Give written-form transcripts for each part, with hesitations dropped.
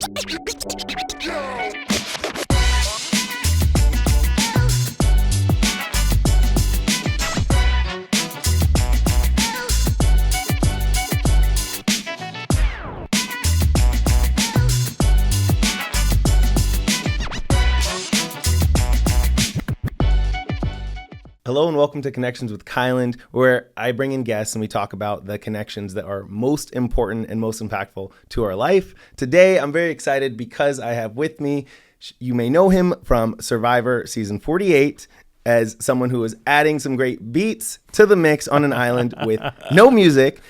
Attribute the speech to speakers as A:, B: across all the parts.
A: Hello and welcome to Connections with Kyland, where I bring in guests and we talk about the connections that are most important and most impactful to our life. Today, I'm very excited because I have with me, you may know him from Survivor Season 48 as someone who is adding some great beats to the mix on an island with no music.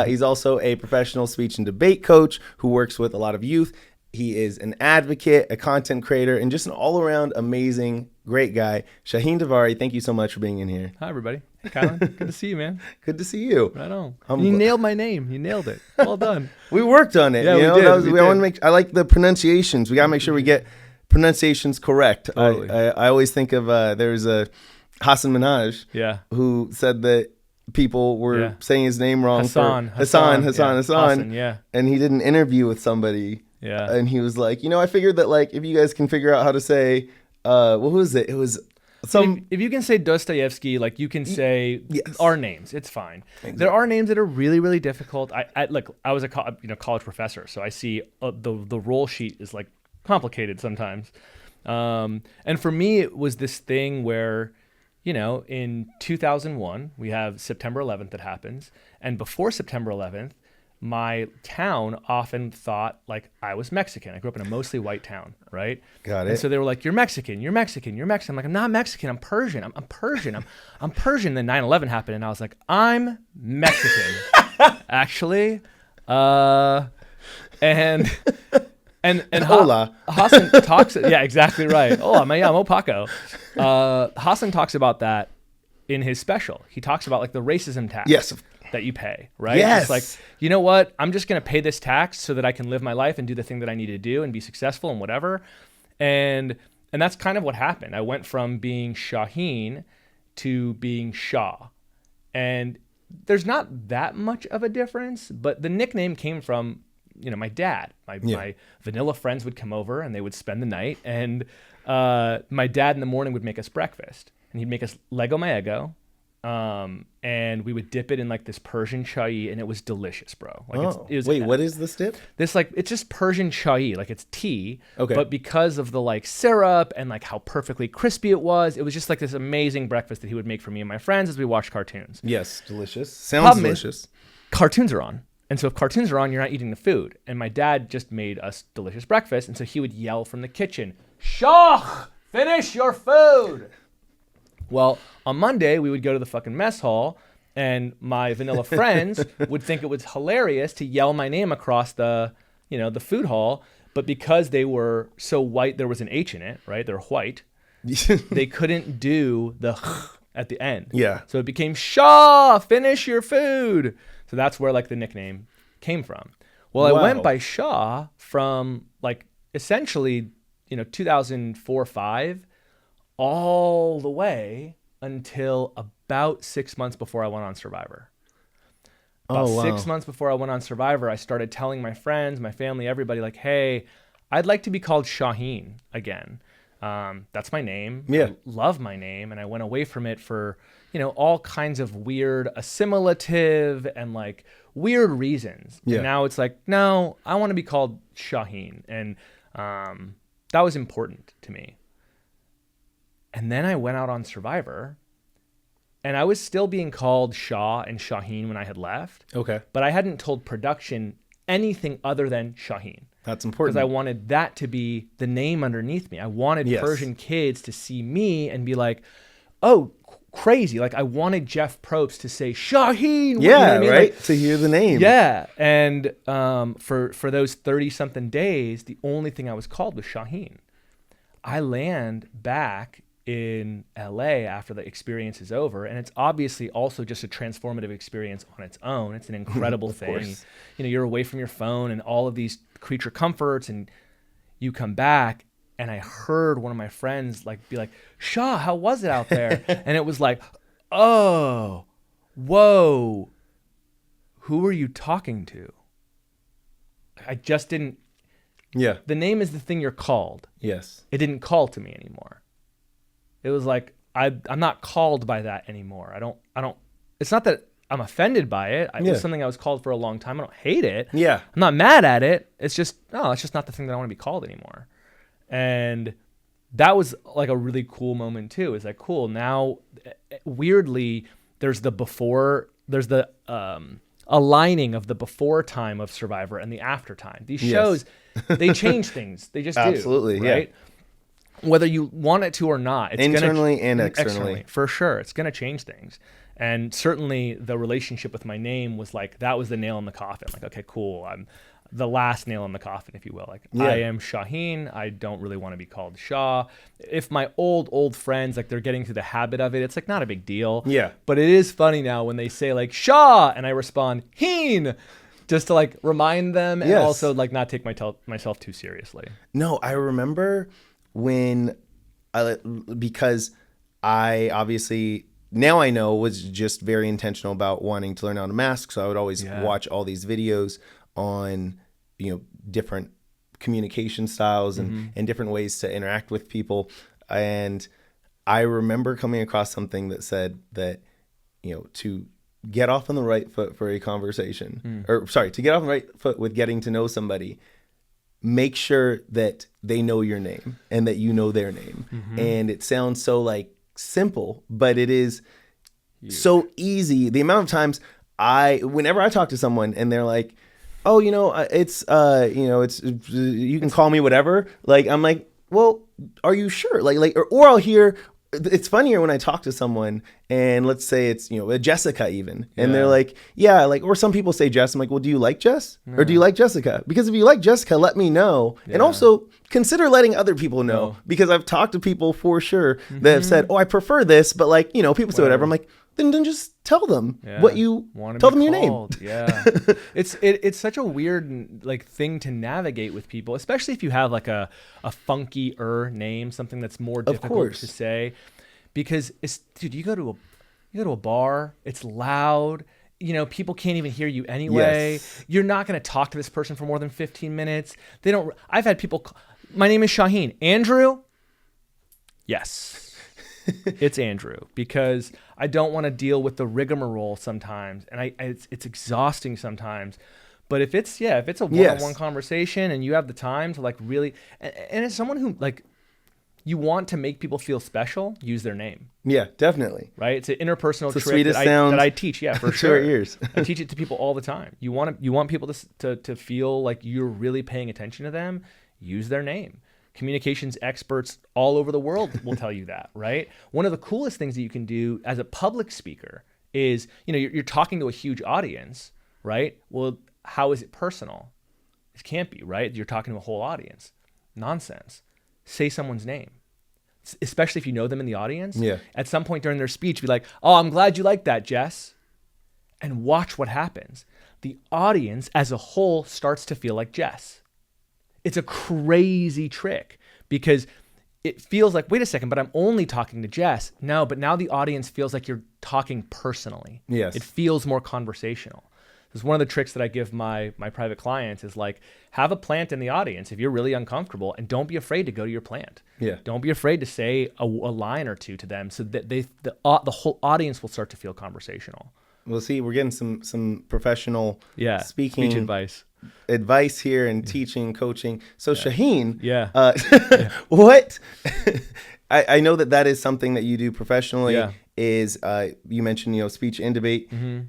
A: He's also a professional speech and debate coach who works with a lot of youth. He is an advocate, a content creator, and just an all-around amazing, great guy. Shauhin Davari, thank you so much for being in here.
B: Hi, everybody. Hey, Colin. Good to see you, man.
A: Good to see you.
B: Right on. You nailed my name. You nailed it. Well done.
A: We worked on it.
B: Yeah,
A: you know?
B: we did.
A: I want to make. I like the pronunciations. We got to make sure we get pronunciations correct.
B: Totally.
A: I always think of there's a Hassan Minhaj who said that people were saying his name wrong.
B: Hassan.
A: Yeah. And he did an interview with somebody.
B: Yeah.
A: And he was like, I figured that like if you guys can figure out how to say, what was it? It was some.
B: If you can say Dostoevsky, like you can say our names, it's fine.
A: Exactly.
B: There are names that are really, really difficult. I was a college professor, so I see the roll sheet is like complicated sometimes. And for me, it was this thing where, in 2001 we have September 11th that happens, and before September 11th. My town often thought like I was Mexican. I grew up in a mostly white town, right?
A: Got it.
B: And so they were like, "You're Mexican. You're Mexican. You're Mexican." I'm like, "I'm not Mexican. I'm Persian. I'm Persian. I'm Persian." Then 9/11 happened, and I was like, "I'm Mexican, actually." And
A: Hola.
B: Hassan talks. Yeah, exactly right. Hola, me llamo Paco. Hassan talks about that in his special. He talks about like the racism tax.
A: Yes.
B: That you pay, right?
A: Yes.
B: It's like, you know what? I'm just going to pay this tax so that I can live my life and do the thing that I need to do and be successful and whatever. And that's kind of what happened. I went from being Shauhin to being Shaw. And there's not that much of a difference, but the nickname came from, my dad. My vanilla friends would come over and they would spend the night. And my dad in the morning would make us breakfast. And he'd make us Lego Maego. And we would dip it in like this Persian chai, and it was delicious, bro. Like
A: what is this dip?
B: It's just Persian chai, like it's tea.
A: Okay.
B: But because of the like syrup and like how perfectly crispy it was just like this amazing breakfast that he would make for me and my friends as we watched cartoons.
A: Yes, delicious. Sounds delicious.
B: Cartoons are on. And so if cartoons are on, you're not eating the food. And my dad just made us delicious breakfast, and so he would yell from the kitchen, "Shah, finish your food!" Well, on Monday, we would go to the fucking mess hall, and my vanilla friends would think it was hilarious to yell my name across the food hall. But because they were so white, there was an H in it, right? They're white. They couldn't do the at the end.
A: Yeah.
B: So it became Shaw, finish your food. So that's where like the nickname came from. Well, I went by Shaw from like essentially, 2004-05. All the way until about 6 months before I went on Survivor. About 6 months before I went on Survivor, I started telling my friends, my family, everybody like, "Hey, I'd like to be called Shauhin again. That's my name.
A: Yeah.
B: I love my name." And I went away from it for, all kinds of weird assimilative and like weird reasons.
A: Yeah.
B: And now it's like, no, I want to be called Shauhin. And that was important to me. And then I went out on Survivor, and I was still being called Shaw and Shauhin when I had left.
A: Okay.
B: But I hadn't told production anything other than Shauhin.
A: That's important.
B: Because I wanted that to be the name underneath me. I wanted Persian kids to see me and be like, "Oh, crazy." Like I wanted Jeff Probst to say Shauhin.
A: Yeah,
B: you know what I mean?
A: right?
B: Like,
A: to hear the name.
B: Yeah. And for those 30-something days, the only thing I was called was Shauhin. I land back in LA after the experience is over, and it's obviously also just a transformative experience on its own. It's an incredible thing.
A: Course.
B: You're away from your phone and all of these creature comforts, and you come back, and I heard one of my friends be like, "Shaw, how was it out there?" And it was like, "Oh, whoa, who were you talking to?" I just didn't
A: Yeah.
B: The name is the thing you're called.
A: Yes.
B: It didn't call to me anymore. It was like, I'm not called by that anymore. I don't, it's not that I'm offended by it. It was something I was called for a long time. I don't hate it.
A: Yeah.
B: I'm not mad at it. It's just, it's just not the thing that I want to be called anymore. And that was like a really cool moment too. It's like, cool. Now, weirdly, there's the aligning of the before time of Survivor and the after time. These shows, they change things. They just do.
A: Absolutely.
B: Right? Yeah. Whether you want it to or not. It's
A: internally and externally.
B: For sure. It's going to change things. And certainly the relationship with my name was like, that was the nail in the coffin. Like, okay, cool. I'm the last nail in the coffin, if you will. Like, I am Shauhin. I don't really want to be called Shaw. If my old friends, like, they're getting through the habit of it, it's like not a big deal.
A: Yeah.
B: But it is funny now when they say like Shaw and I respond Heen, just to like remind them and also like not take myself too seriously.
A: No, I remember because I obviously now I know was just very intentional about wanting to learn how to mask. So I would always watch all these videos on, different communication styles and different ways to interact with people. And I remember coming across something that said that, to get off on the right foot for a conversation, to get off on the right foot with getting to know somebody, make sure that they know your name and that you know their name. And it sounds so like simple, but it is so easy. The amount of times whenever I talk to someone and they're like, oh, it's you can call me whatever. Like, I'm like, well, are you sure? Or I'll hear, it's funnier when I talk to someone and let's say it's, a Jessica even. And they're like, yeah, like, or some people say Jess. I'm like, well, do you like Jess or do you like Jessica? Because if you like Jessica, let me know. And also consider letting other people know because I've talked to people for sure that have said, oh, I prefer this. But like, people say whatever. I'm like, then just tell them what you tell them your name.
B: Yeah. It's such a weird like thing to navigate with people, especially if you have like a funkier name, something that's more difficult to say. Because dude, you go to a bar, it's loud, people can't even hear you anyway. You're not going to talk to this person for more than 15 minutes. I've had people my name is Shauhin. Andrew? Yes. It's Andrew, because I don't want to deal with the rigmarole sometimes, and it's exhausting sometimes. But if it's a one-on-one conversation and you have the time to like really, and as someone who like, you want to make people feel special, use their name.
A: Yeah, definitely.
B: Right? It's an interpersonal trick that I teach. Yeah, for sure. Ears. I teach it to people all the time. You want people to feel like you're really paying attention to them. Use their name. Communications experts all over the world will tell you that, right? One of the coolest things that you can do as a public speaker is, you're talking to a huge audience, right? Well, how is it personal? It can't be, right? You're talking to a whole audience. Nonsense. Say someone's name, especially if you know them in the audience.
A: Yeah.
B: At some point during their speech, be like, oh, I'm glad you like that, Jess. And watch what happens. The audience as a whole starts to feel like Jess. It's a crazy trick because it feels like, wait a second, but I'm only talking to Jess. No, but now the audience feels like you're talking personally.
A: Yes.
B: It feels more conversational. This is one of the tricks that I give my private clients is like, have a plant in the audience if you're really uncomfortable, and don't be afraid to go to your plant.
A: Yeah.
B: Don't be afraid to say a line or two to them so that the whole audience will start to feel conversational.
A: We'll see. We're getting some professional speaking
B: speech
A: advice here and teaching, coaching. So Shauhin,
B: what?
A: I know that is something that you do professionally.
B: Yeah.
A: Is you mentioned speech and debate.
B: Mm-hmm.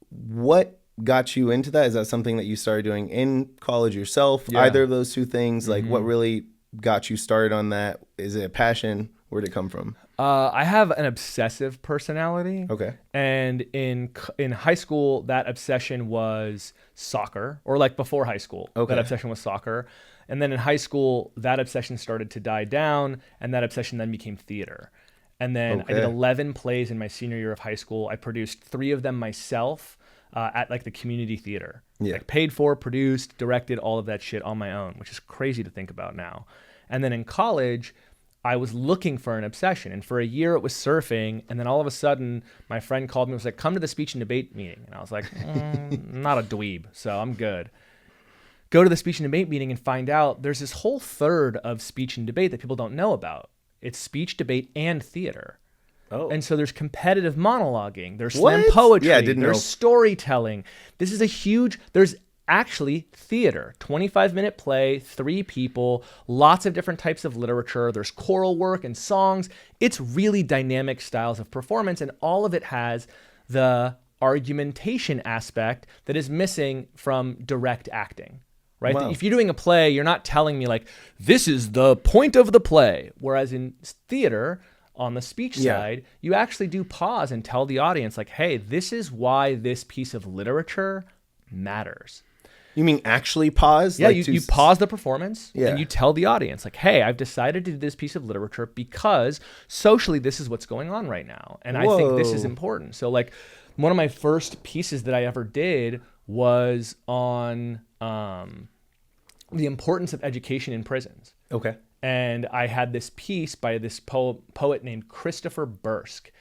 A: What got you into that? Is that something that you started doing in college yourself?
B: Yeah.
A: Either of those two things, like what really got you started on that? Is it a passion? Where'd it come from?
B: I have an obsessive personality.
A: Okay.
B: And in high school, that obsession was soccer, or like before high school, that obsession was soccer. And then in high school, that obsession started to die down, and that obsession then became theater. And then I did 11 plays in my senior year of high school. I produced 3 of them myself at like the community theater.
A: Yeah.
B: Like paid for, produced, directed, all of that shit on my own, which is crazy to think about now. And then in college, I was looking for an obsession. And for a year it was surfing. And then all of a sudden my friend called me and was like, come to the speech and debate meeting. And I was like, not a dweeb, so I'm good. go to the speech and debate meeting and find out there's this whole third of speech and debate that people don't know about. It's speech, debate, and theater.
A: Oh.
B: And so there's competitive monologuing, there's
A: What?
B: slam poetry,
A: Yeah, I didn't know.
B: there's storytelling. This is there's actually theater, 25-minute play, 3 people, lots of different types of literature. There's choral work and songs. It's really dynamic styles of performance, and all of it has the argumentation aspect that is missing from direct acting, right?
A: Wow.
B: If you're doing a play, you're not telling me like, this is the point of the play. Whereas in theater, on the speech side, you actually do pause and tell the audience like, hey, this is why this piece of literature matters.
A: You mean actually pause?
B: Yeah,
A: Like
B: you pause the performance
A: Yeah.
B: and you tell the audience like, hey, I've decided to do this piece of literature because socially this is what's going on right now. And I think this is
A: Whoa.
B: important. So like one of my first pieces that I ever did was on the importance of education in prisons.
A: Okay.
B: And I had this piece by this poet named Christopher Bursk.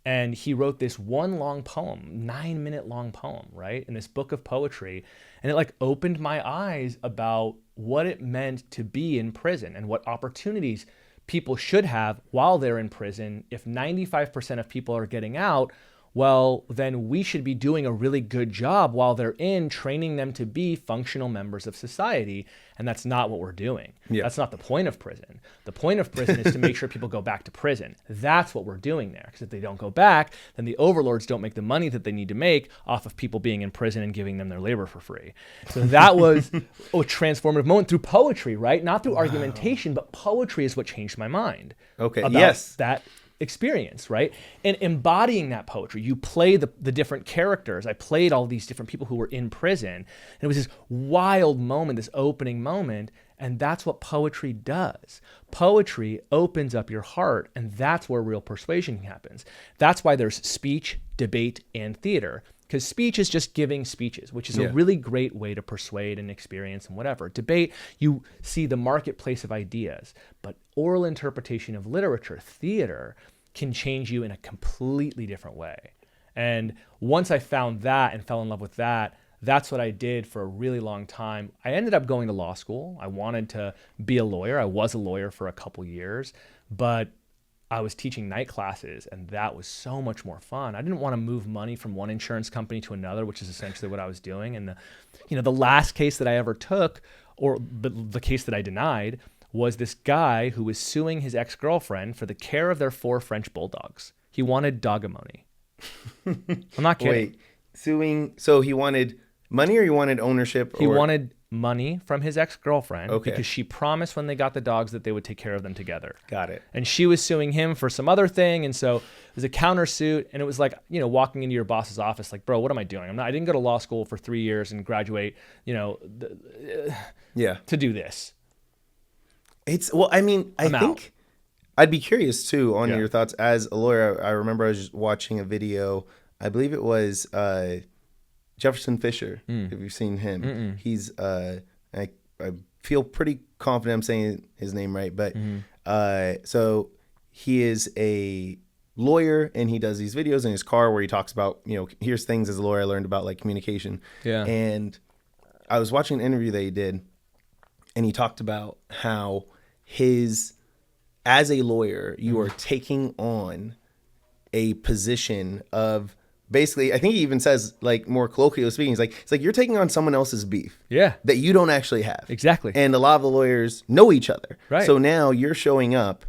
B: And he wrote this one long poem, 9-minute long poem, right? In this book of poetry. And it like opened my eyes about what it meant to be in prison and what opportunities people should have while they're in prison. If 95% of people are getting out, well, then we should be doing a really good job while they're in, training them to be functional members of society. And that's not what we're doing.
A: Yeah.
B: That's not the point of prison. The point of prison is to make sure people go back to prison. That's what we're doing there. Because if they don't go back, then the overlords don't make the money that they need to make off of people being in prison and giving them their labor for free. So that was a transformative moment through poetry, right? Not through argumentation, but poetry is what changed my mind.
A: Okay.
B: About
A: Yes.
B: that experience, right? And embodying that poetry, you play the different characters. I played all these different people who were in prison. And it was this wild moment, this opening moment. And that's what poetry does. Poetry opens up your heart, and that's where real persuasion happens. That's why there's speech, debate, and theater. Because speech is just giving speeches, which is a really great way to persuade and experience and whatever. Debate, you see the marketplace of ideas. But oral interpretation of literature, theater, can change you in a completely different way. And once I found that and fell in love with that, that's what I did for a really long time. I ended up going to law school. I wanted to be a lawyer. I was a lawyer for a couple years, but I was teaching night classes, and that was so much more fun. I didn't want to move money from one insurance company to another, which is essentially what I was doing. And the last case that I ever took, or the case that I denied, was this guy who was suing his ex-girlfriend for the care of their 4 French bulldogs. He wanted dogamony. I'm not kidding.
A: Wait, suing. So he wanted money, or he wanted ownership?
B: He wanted money from his ex-girlfriend
A: Okay.
B: because she promised when they got the dogs that they would take care of them together.
A: Got it.
B: And she was suing him for some other thing. And so it was a countersuit. And it was like, walking into your boss's office, like, bro, what am I doing? I didn't go to law school for 3 years and graduate,
A: Yeah.
B: to do this.
A: I think I'd be curious too on your thoughts as a lawyer. I remember I was watching a video. I believe it was Jefferson Fisher. If you've seen him, he's I feel pretty confident I'm saying his name right, but so he is a lawyer, and he does these videos in his car where he talks about, here's things as a lawyer I learned about, like communication.
B: Yeah.
A: And I was watching an interview that he did, and he talked about how as a lawyer, you are taking on a position of, basically, I think he even says, like, more colloquially speaking, it's like you're taking on someone else's beef.
B: Yeah.
A: That you don't actually have.
B: Exactly.
A: And a lot of the lawyers know each other.
B: Right.
A: So now you're showing up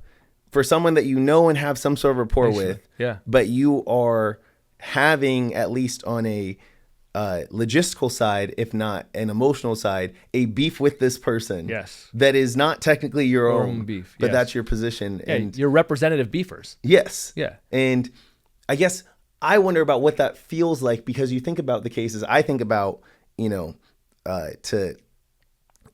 A: for someone that you know and have some sort of rapport with.
B: Yeah.
A: But you are having, at least on a logistical side, if not an emotional side, a beef with this person.
B: Yes.
A: That is not technically your own
B: beef.
A: but
B: Yes.
A: that's your position.
B: Yeah,
A: And
B: you're representative beefers.
A: yes.
B: Yeah.
A: And I guess I wonder about what that feels like, because you think about the cases. I think about, to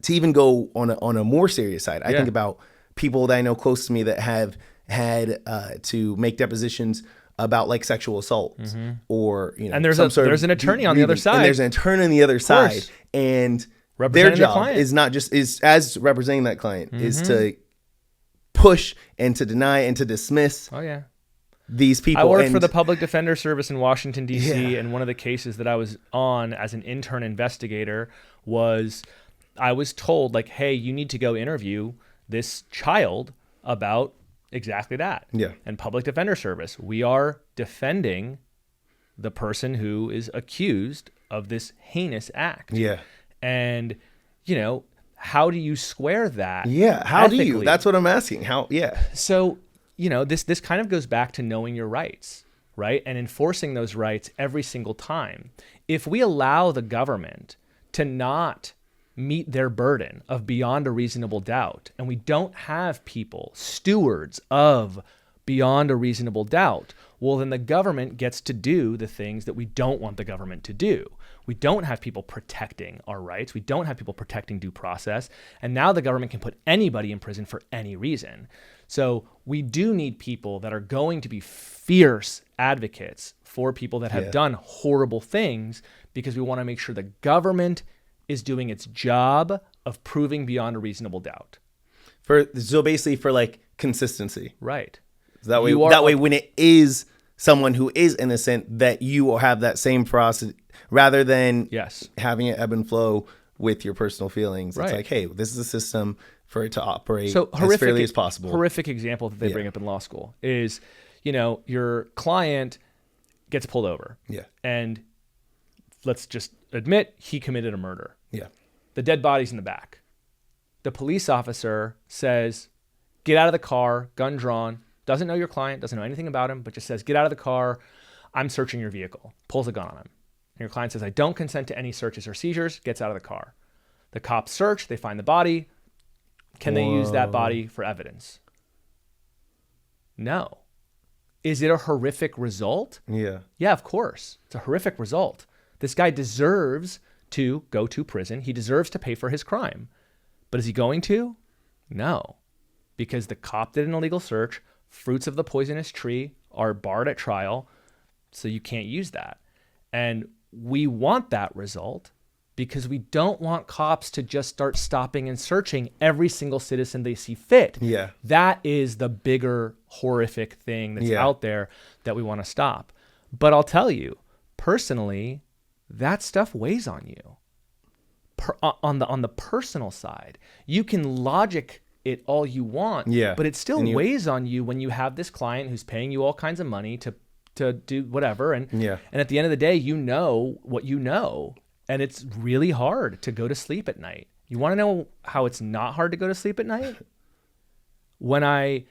A: even go on a more serious side. I think about people that I know close to me that have had to make depositions about, like, sexual assault, or
B: And there's an attorney on the other side.
A: And there's an attorney on the other side, and their
B: Representing the
A: job
B: client.
A: is not just as representing that client is to push and to deny and to dismiss
B: Oh, yeah.
A: these people.
B: I worked
A: and
B: for the Public Defender Service in Washington, D.C.,
A: Yeah.
B: and one of the cases that I was on as an intern investigator was I was told like, hey, you need to go interview this child about exactly that.
A: Yeah.
B: And public defender service. We are defending the person who is accused of this heinous act.
A: Yeah.
B: And, you know, how do you square that?
A: Yeah. How do you?
B: ethically?
A: That's what I'm asking. How? Yeah.
B: So, you know, this kind of goes back to knowing your rights, right? And enforcing those rights every single time. If we allow the government to not meet their burden of beyond a reasonable doubt, and we don't have people, stewards of beyond a reasonable doubt, well, then the government gets to do the things that we don't want the government to do. We don't have people protecting our rights. We don't have people protecting due process. And now the government can put anybody in prison for any reason. So we do need people that are going to be fierce advocates for people that have done horrible things, because we want to make sure the government is doing its job of proving beyond a reasonable doubt.
A: So basically for like consistency.
B: Right.
A: That way when it is someone who is innocent, that you will have that same process rather than having it ebb and flow with your personal feelings. It's like, hey, this is a system for it to operate as fairly as possible.
B: Horrific example that they bring up in law school is, you know, your client gets pulled over.
A: Yeah.
B: And let's just admit he committed a murder.
A: Yeah.
B: The dead body's in the back. The police officer says, get out of the car, gun drawn, doesn't know your client, doesn't know anything about him, but just says, get out of the car, I'm searching your vehicle. Pulls a gun on him. And your client says, I don't consent to any searches or seizures, gets out of the car. The cops search, they find the body. Can they use that body for evidence? No. Is it a horrific result?
A: Yeah.
B: Yeah, of course. It's a horrific result. This guy deserves to go to prison. He deserves to pay for his crime. But is he going to? No. Because the cop did an illegal search. Fruits of the poisonous tree are barred at trial. So you can't use that. And we want that result because we don't want cops to just start stopping and searching every single citizen they see fit.
A: Yeah.
B: That is the bigger horrific thing that's out there that we want to stop. But I'll tell you, personally, that stuff weighs on you. On the personal side, you can logic it all you want, but it still weighs on you when you have this client who's paying you all kinds of money to do whatever, and at the end of the day, you know what you know, and it's really hard to go to sleep at night. You want to know how it's not hard to go to sleep at night? When I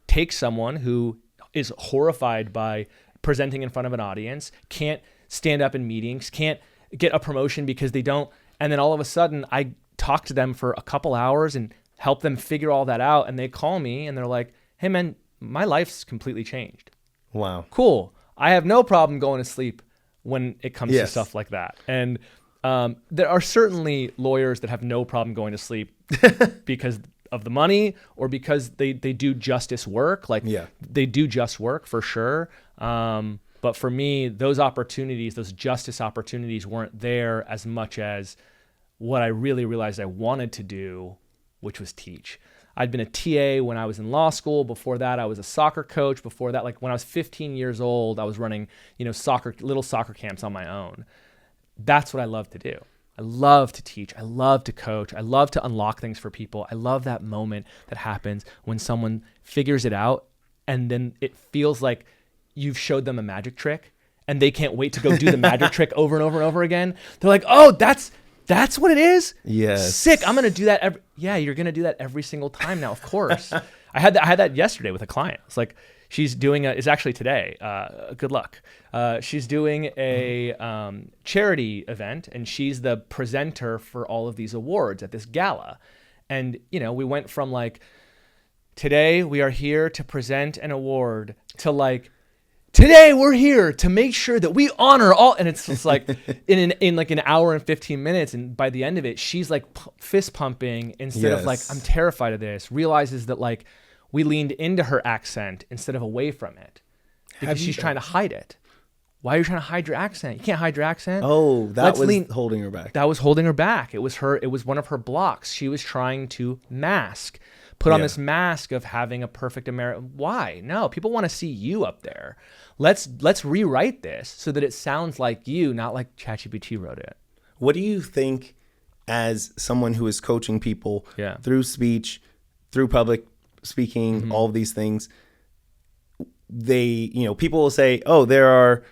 B: take someone who is horrified by presenting in front of an audience, can't stand up in meetings, can't get a promotion because they don't, and then all of a sudden I talk to them for a couple hours and help them figure all that out, and they call me and they're like, hey man, my life's completely changed.
A: Wow.
B: Cool. I have no problem going to sleep when it comes to stuff like that. And there are certainly lawyers that have no problem going to sleep because of the money or because they do justice work. Like they do just work for sure. But for me, those opportunities, those justice opportunities weren't there as much as what I really realized I wanted to do, which was teach. I'd been a TA when I was in law school. Before that, I was a soccer coach. Before that, like when I was 15 years old, I was running, little soccer camps on my own. That's what I love to do. I love to teach. I love to coach. I love to unlock things for people. I love that moment that happens when someone figures it out and then it feels like you've showed them a magic trick and they can't wait to go do the magic trick over and over and over again. They're like, oh, that's what it is?
A: Yes.
B: Sick. I'm going to do that. You're going to do that every single time now, of course. I had that yesterday with a client. It's like, she's doing it's actually today. Good luck. She's doing a charity event and she's the presenter for all of these awards at this gala. And, we went from like, today we are here to present an award to like, today we're here to make sure that we honor all, and it's just like in like an hour and 15 minutes. And by the end of it, she's like fist pumping instead of like, I'm terrified of this, realizes that like we leaned into her accent instead of away from it because she's trying to hide it. Why are you trying to hide your accent? You can't hide your accent.
A: Oh, that was holding her back.
B: That was holding her back. It was one of her blocks. She was trying to put on this mask of having a perfect American. Why? No, people want to see you up there. Let's rewrite this so that it sounds like you, not like ChatGPT wrote it.
A: What do you think as someone who is coaching people
B: Yeah.
A: through speech, through public speaking, all of these things, people will say, oh, there are,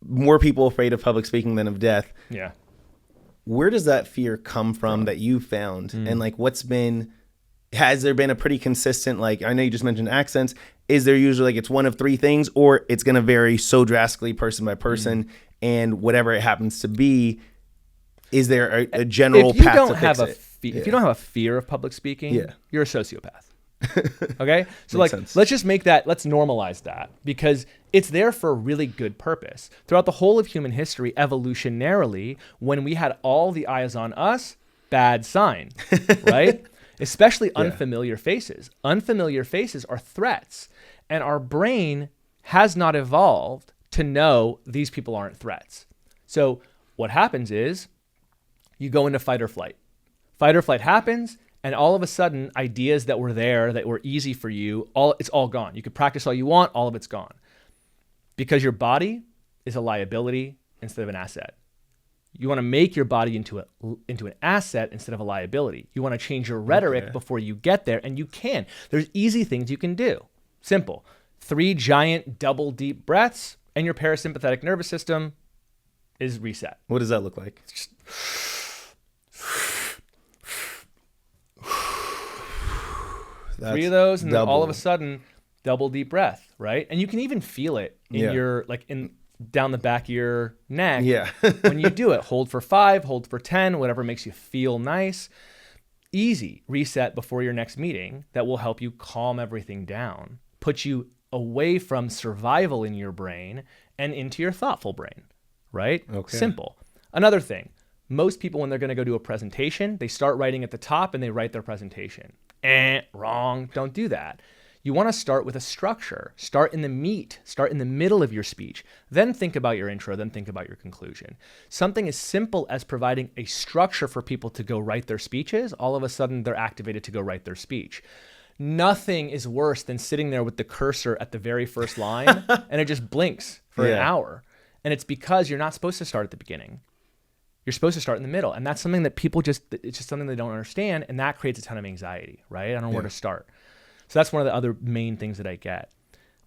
A: more people afraid of public speaking than of death.
B: Yeah.
A: Where does that fear come from that you found? And like, has there been a pretty consistent, like, I know you just mentioned accents. Is there usually like it's one of three things, or it's going to vary so drastically person by person, and whatever it happens to be, is there a general path to fix it?
B: If you don't have a fear of public speaking, you're a sociopath. Okay? So
A: Makes sense.
B: let's just let's normalize that, because it's there for a really good purpose. Throughout the whole of human history, evolutionarily, when we had all the eyes on us, bad sign, right? Especially unfamiliar faces. Unfamiliar faces are threats, and our brain has not evolved to know these people aren't threats. So what happens is you go into fight or flight. Fight or flight happens, and all of a sudden, ideas that were there, that were easy for you, it's all gone. You could practice all you want, all of it's gone. Because your body is a liability instead of an asset. You want to make your body into an asset instead of a liability. You want to change your rhetoric before you get there, and you can. There's easy things you can do. Simple. 3 giant double deep breaths, and your parasympathetic nervous system is reset.
A: What does that look like?
B: 3 of those, and then all of a sudden, double deep breath, right? And you can even feel it in your, down the back of your neck.
A: Yeah.
B: When you do it. Hold for 5, hold for 10, whatever makes you feel nice. Easy reset before your next meeting that will help you calm everything down, put you away from survival in your brain and into your thoughtful brain, right?
A: Okay.
B: Simple. Another thing, most people, when they're going to go do a presentation, they start writing at the top and they write their presentation. Wrong. Don't do that. You want to start with a structure. Start in the meat. Start in the middle of your speech. Then think about your intro. Then think about your conclusion. Something as simple as providing a structure for people to go write their speeches, all of a sudden they're activated to go write their speech. Nothing is worse than sitting there with the cursor at the very first line and it just blinks for an hour. And it's because you're not supposed to start at the beginning. You're supposed to start in the middle. And that's something that it's just something they don't understand. And that creates a ton of anxiety, right? I don't know where to start. So that's one of the other main things that I get.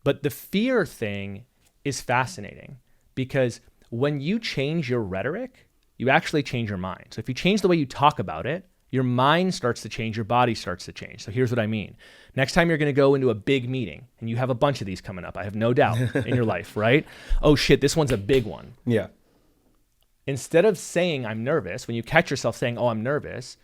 B: But the fear thing is fascinating because when you change your rhetoric, you actually change your mind. So if you change the way you talk about it, your mind starts to change, your body starts to change. So here's what I mean. Next time you're going to go into a big meeting, and you have a bunch of these coming up, I have no doubt, in your life, right? Oh shit, this one's a big one.
A: Yeah.
B: Instead of saying I'm nervous, when you catch yourself saying, oh, I'm nervous,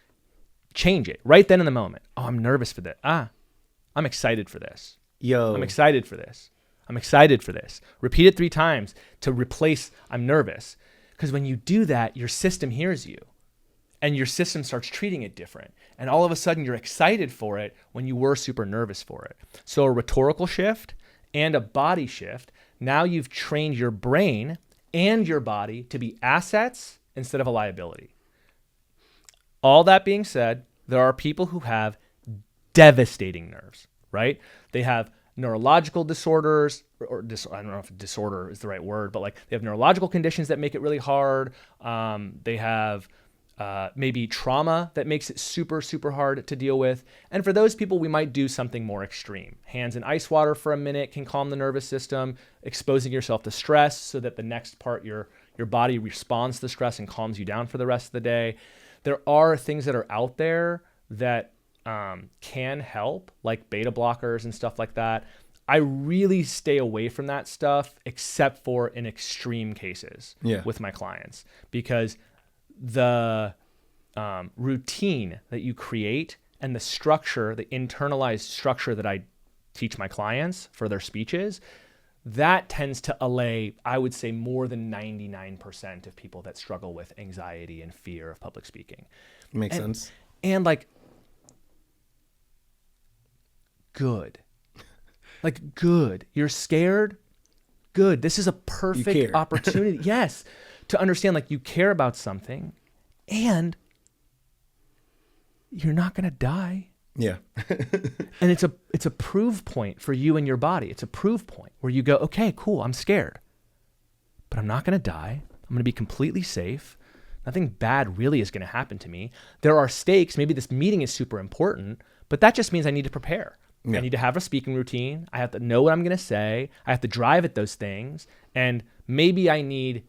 B: change it right then in the moment. Oh, I'm nervous for that. I'm excited for this. I'm excited for this. I'm excited for this. Repeat it 3 times to replace I'm nervous. Because when you do that, your system hears you and your system starts treating it different. And all of a sudden you're excited for it when you were super nervous for it. So a rhetorical shift and a body shift. Now you've trained your brain and your body to be assets instead of a liability. All that being said, there are people who have devastating nerves, right? They have neurological disorders, I don't know if disorder is the right word, but they have neurological conditions that make it really hard. They have maybe trauma that makes it super, super hard to deal with. And for those people, we might do something more extreme. Hands in ice water for a minute can calm the nervous system, exposing yourself to stress so that the next part, your body responds to stress and calms you down for the rest of the day. There are things that are out there that can help, like beta blockers and stuff like that. I really stay away from that stuff except for in extreme cases with my clients, because the routine that you create and the structure, the internalized structure that I teach my clients for their speeches, that tends to allay, I would say, more than 99% of people that struggle with anxiety and fear of public speaking.
A: Makes sense.
B: And good. Good. You're scared? Good. This is a perfect opportunity. Yes. To understand, you care about something and you're not going to die.
A: Yeah.
B: And it's a proof point for you and your body. It's a proof point where you go, okay, cool, I'm scared, but I'm not going to die. I'm going to be completely safe. Nothing bad really is going to happen to me. There are stakes. Maybe this meeting is super important, but that just means I need to prepare. I need to have a speaking routine. I have to know what I'm going to say. I have to drive at those things. And maybe I need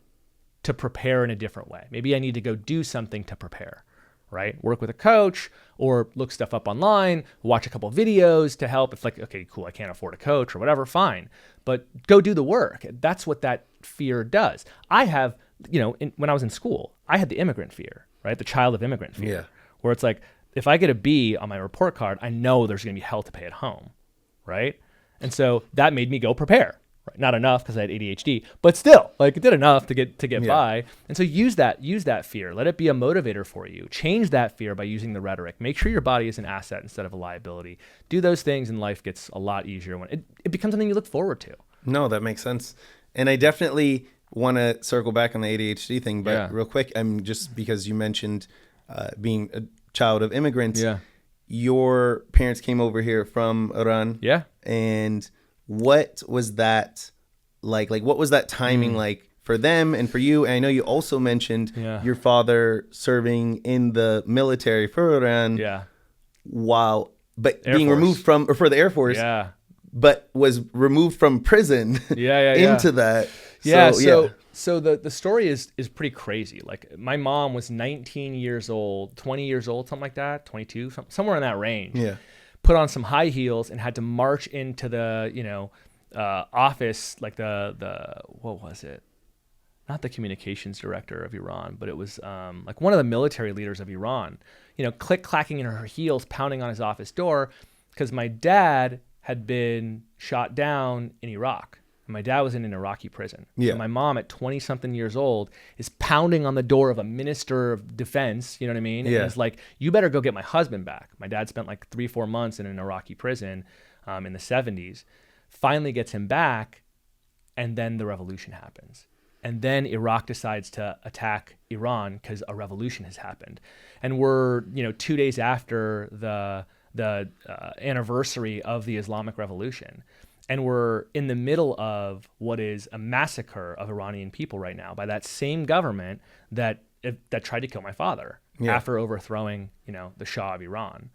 B: to prepare in a different way. Maybe I need to go do something to prepare, right? Work with a coach or look stuff up online, watch a couple of videos to help. It's like, okay, cool, I can't afford a coach or whatever, fine. But go do the work. That's what that fear does. I have, when I was in school, I had the immigrant fear, right? The child of immigrant fear, where it's like, if I get a B on my report card, I know there's going to be hell to pay at home, right? And so that made me go prepare. Right? Not enough because I had ADHD, but still, like it did enough to get by. And so use that fear. Let it be a motivator for you. Change that fear by using the rhetoric. Make sure your body is an asset instead of a liability. Do those things, and life gets a lot easier when it becomes something you look forward to.
A: No, that makes sense. And I definitely want to circle back on the ADHD thing, but real quick, just because you mentioned being a child of immigrants. Yeah. Your parents came over here from Iran. Yeah. And what was that like? Like, what was that timing like for them and for you? And I know you also mentioned your father serving in the military for Iran. Yeah. But Air being Force. Removed from, or for the Air Force. Yeah. But was removed from prison. Into that. So the story is pretty crazy. Like, my mom was 19 years old, 20 years old, something like that, 22, somewhere in that range. Yeah. Put on some high heels and had to march into the, office, like the what was it? Not the communications director of Iran, but it was like one of the military leaders of Iran, click-clacking in her heels, pounding on his office door, because my dad had been shot down in Iraq. My dad was in an Iraqi prison. Yeah. So my mom at 20-something years old is pounding on the door of a minister of defense, you know what I mean? Yeah. And is like, you better go get my husband back. My dad spent like 3-4 months in an Iraqi prison in the 70s, finally gets him back, and then the revolution happens. And then Iraq decides to attack Iran because a revolution has happened. And we're, 2 days after the anniversary of the Islamic Revolution. And we're in the middle of what is a massacre of Iranian people right now by that same government that tried to kill my father after overthrowing, the Shah of Iran.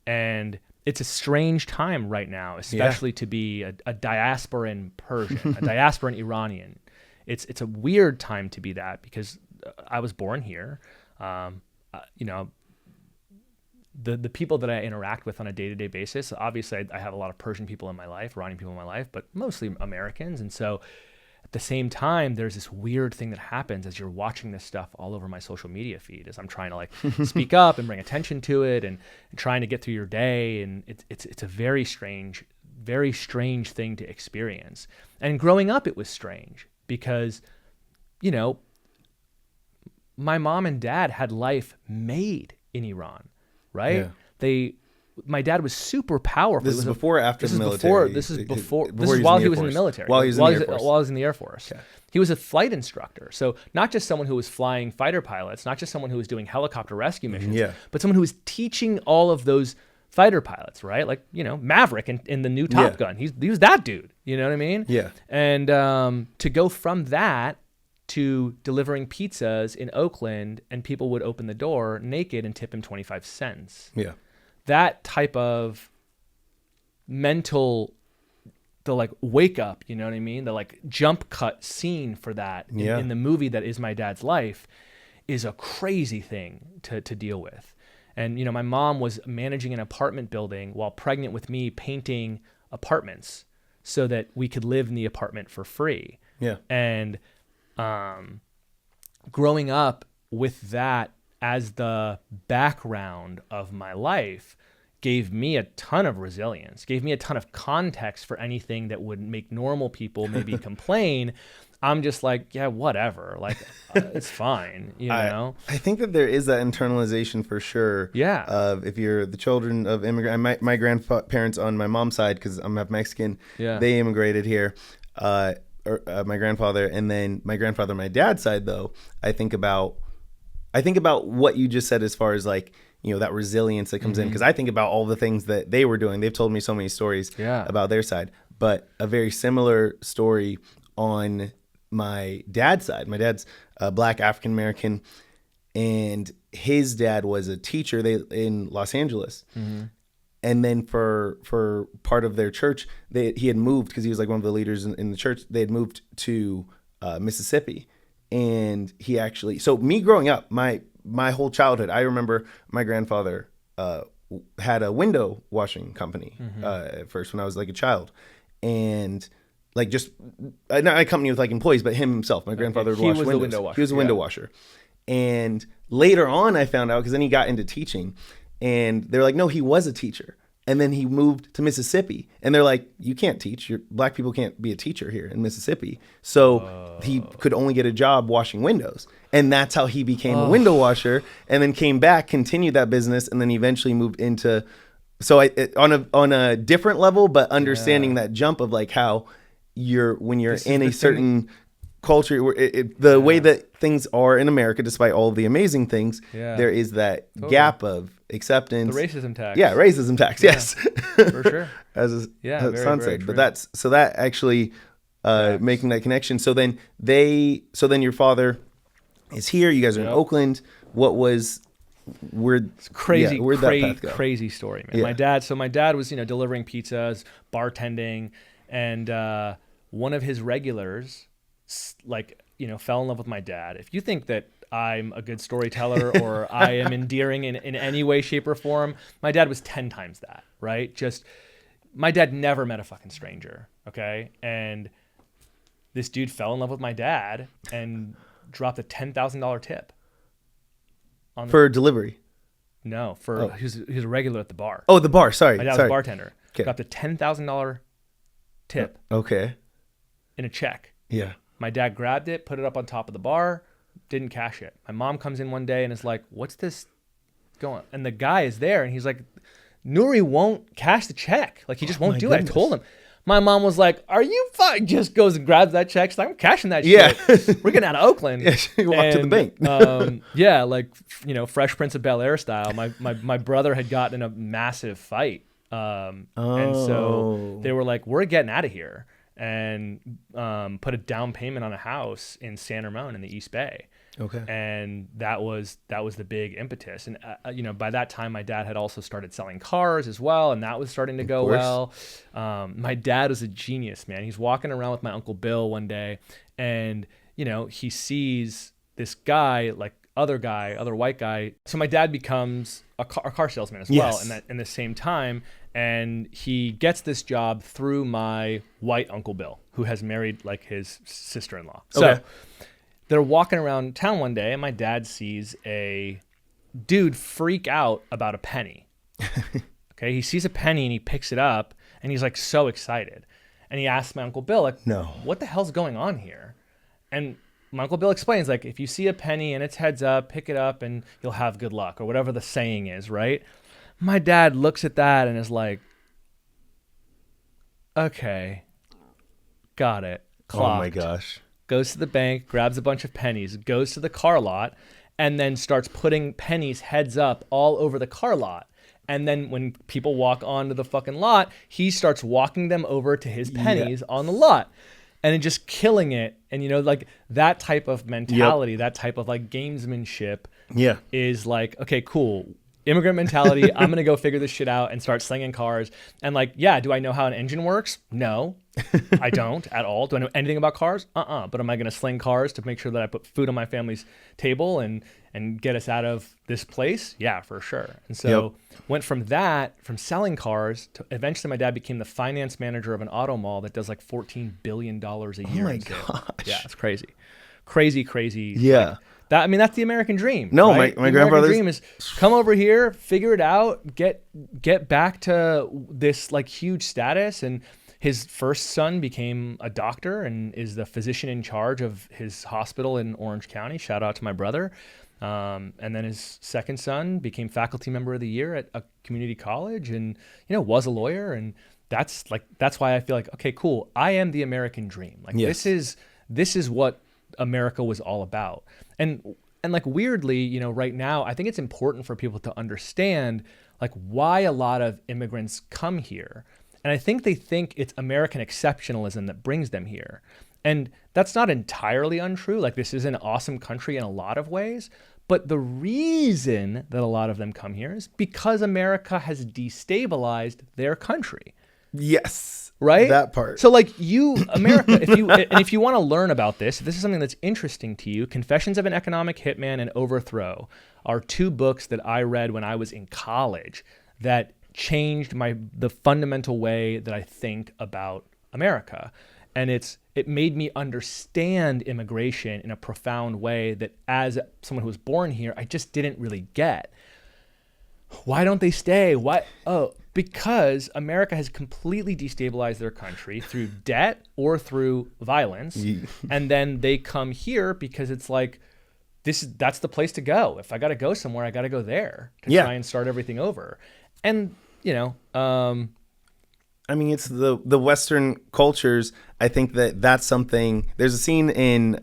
A: And it's a strange time right now, especially to be a diasporan Persian, a diasporan Iranian. It's a weird time to be that because I was born here. The people that I interact with on a day-to-day basis, obviously I have a lot of Persian people in my life, Iranian people in my life, but mostly Americans. And so at the same time, there's this weird thing that happens as you're watching this stuff all over my social media feed as I'm trying to like speak up and bring attention to it and trying to get through your day. And it's a very strange thing to experience. And growing up, it was strange because, my mom and dad had life made in Iran. Right? Yeah. My dad was super powerful. This is before or after the military?
B: This is while he was in the military. While he was in the Air Force. Okay. He was a flight instructor. So not just someone who was flying fighter pilots, not just someone who was doing helicopter rescue missions, but someone who was teaching all of those fighter pilots, right? Like, Maverick in the new Top Gun. He was that dude. You know what I mean? Yeah. And to go from that to delivering pizzas in Oakland, and people would open the door naked and tip him 25 cents. Yeah. That type of mental, the like wake up, you know what I mean? The like jump cut scene for that in the movie that is my dad's life is a crazy thing to deal with. And, my mom was managing an apartment building while pregnant with me, painting apartments so that we could live in the apartment for free. Yeah. And growing up with that as the background of my life gave me a ton of resilience, gave me a ton of context for anything that would make normal people maybe complain. I'm just like, yeah, whatever. Like, it's fine, I think that there is that internalization for sure. Yeah. Of if you're the children of immigrants, my grandparents on my mom's side, because I'm half Mexican, they immigrated here. My grandfather, and then my grandfather on my dad's side, though, I think about what you just said as far as like, that resilience that comes in, because I think about all the things that they were doing. They've told me so many stories about their side, but a very similar story on my dad's side. My dad's Black African American.
A: and his dad was a teacher in Los Angeles. And then for part of their church, he had moved because he was like one of the leaders in the church. They had moved to Mississippi, and he actually. So me growing up, my whole childhood, I remember my grandfather had a window washing company at first when I was like a child, and like just not a company with like employees, but him himself. My grandfather would wash windows.
B: Window washer.
A: He was a window washer, and later on, I found out because then he got into teaching. And they're like, no, he was a teacher. And then he moved to Mississippi. And they're like, you can't teach. Black people can't be a teacher here in Mississippi. So he could only get a job washing windows. And that's how he became a window washer. And then came back, continued that business, and then eventually moved into. So on a different level, but understanding that jump of like how when you're in a certain culture, the way that things are in America, despite all of the amazing things, there is that gap of acceptance.
B: The racism tax.
A: Yeah, racism tax. Yes,
B: for sure.
A: As
B: very,
A: Son
B: very
A: said,
B: true.
A: but that actually making that connection. So then your father is here. You guys are in Oakland. Where'd that path go?
B: Crazy story, man. My dad was delivering pizzas, bartending, and one of his regulars fell in love with my dad. If you think that I'm a good storyteller or I am endearing in any way, shape, or form, my dad was 10 times that, right? Just, my dad never met a fucking stranger, okay? And this dude fell in love with my dad and dropped a $10,000 tip.
A: For delivery?
B: No, he was a regular at the bar.
A: Oh, the bar, sorry.
B: My dad was a bartender.
A: Okay.
B: Dropped a $10,000 tip.
A: Okay.
B: In a check.
A: Yeah.
B: My dad grabbed it, put it up on top of the bar, didn't cash it. My mom comes in one day and is like, what's this going? And the guy is there and he's like, Nuri won't cash the check. Like, he just won't do it. I told him. My mom was like, are you fine? Just goes and grabs that check. She's like, I'm cashing that shit. We're getting out of Oakland.
A: Yeah, she walked to the bank.
B: Fresh Prince of Bel-Air style. My brother had gotten in a massive fight. And so they were like, we're getting out of here. And put a down payment on a house in San Ramon in the East Bay.
A: Okay.
B: And that was the big impetus. And by that time, my dad had also started selling cars as well, and that was starting to go well. My dad was a genius, man. He's walking around with my Uncle Bill one day, and he sees this guy, other white guy. So my dad becomes a car salesman as well in the same time. And he gets this job through my white Uncle Bill, who has married his sister-in-law. So they're walking around town one day, and my dad sees a dude freak out about a penny. Okay, he sees a penny and he picks it up, and he's so excited. And he asks my Uncle Bill, what the hell's going on here? And my Uncle Bill explains, if you see a penny and it's heads up, pick it up and you'll have good luck, or whatever the saying is, right? My dad looks at that and is like, okay, got it. Clocked.
A: Oh my gosh.
B: Goes to the bank, grabs a bunch of pennies, goes to the car lot, and then starts putting pennies heads up all over the car lot. And then when people walk onto the fucking lot, he starts walking them over to his pennies on the lot. And then just killing it. And, that type of mentality, that type of gamesmanship is okay, cool. Immigrant mentality. I'm going to go figure this shit out and start slinging cars. And do I know how an engine works? No, I don't at all. Do I know anything about cars? But am I going to sling cars to make sure that I put food on my family's table and get us out of this place? Yeah, for sure. And so went from selling cars to eventually my dad became the finance manager of an auto mall that does $14 billion a year.
A: Oh my gosh.
B: Yeah, it's crazy. Crazy.
A: Yeah.
B: That's the American dream.
A: No,
B: right?
A: my grandfather's
B: dream is come over here, figure it out, get back to this huge status. And his first son became a doctor and is the physician in charge of his hospital in Orange County. Shout out to my brother. And then his second son became faculty member of the year at a community college, and was a lawyer. And that's why I feel okay, cool. I am the American dream. This is what America was all about. And weirdly, right now, I think it's important for people to understand why a lot of immigrants come here. And I think they think it's American exceptionalism that brings them here. And that's not entirely untrue. This is an awesome country in a lot of ways, But the reason that a lot of them come here is because America has destabilized their country.
A: Yes.
B: Right?
A: That part.
B: So like America, if you want to learn about this, if this is something that's interesting to you, Confessions of an Economic Hitman and Overthrow are 2 books that I read when I was in college that changed the fundamental way that I think about America. And it made me understand immigration in a profound way that as someone who was born here, I just didn't really get. Why don't they stay? Why? Oh, because America has completely destabilized their country through debt or through violence. And then they come here because it's like, that's the place to go. If I got to go somewhere, I got to go there to try and start everything over. And,
A: I mean, it's the Western cultures. I think that's something. There's a scene in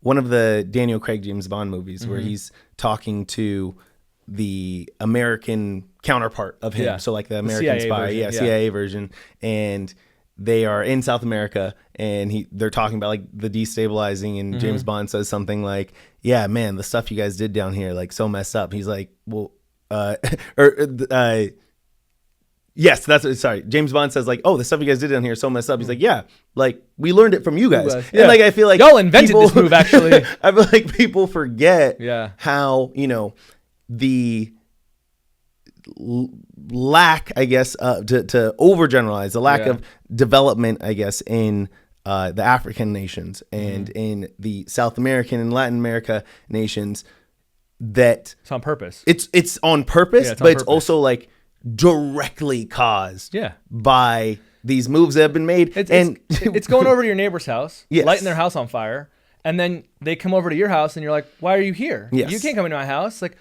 A: one of the Daniel Craig James Bond movies where he's talking to the American counterpart of him. So like the American
B: CIA
A: spy,
B: version,
A: CIA version, and they are in South America, and they're talking about like the destabilizing, and James Bond says something like, "Yeah, man, the stuff you guys did down here, like so messed up." He's like, "Well," yes, sorry. James Bond says like, "Oh, the stuff you guys did down here is so messed up." He's like, "Yeah, like we learned it from you guys." And like I feel like
B: y'all invented this move, actually.
A: I feel like people forget how the lack, I guess, to overgeneralize, the lack of development, I guess, in the African nations and in the South American and Latin America nations, that
B: it's on purpose.
A: It's on purpose, but it's also like directly caused by these moves that have been made.
B: It's going over to your neighbor's house, lighting their house on fire, and then they come over to your house and you're like, "Why are you here? You can't come into my house." Like,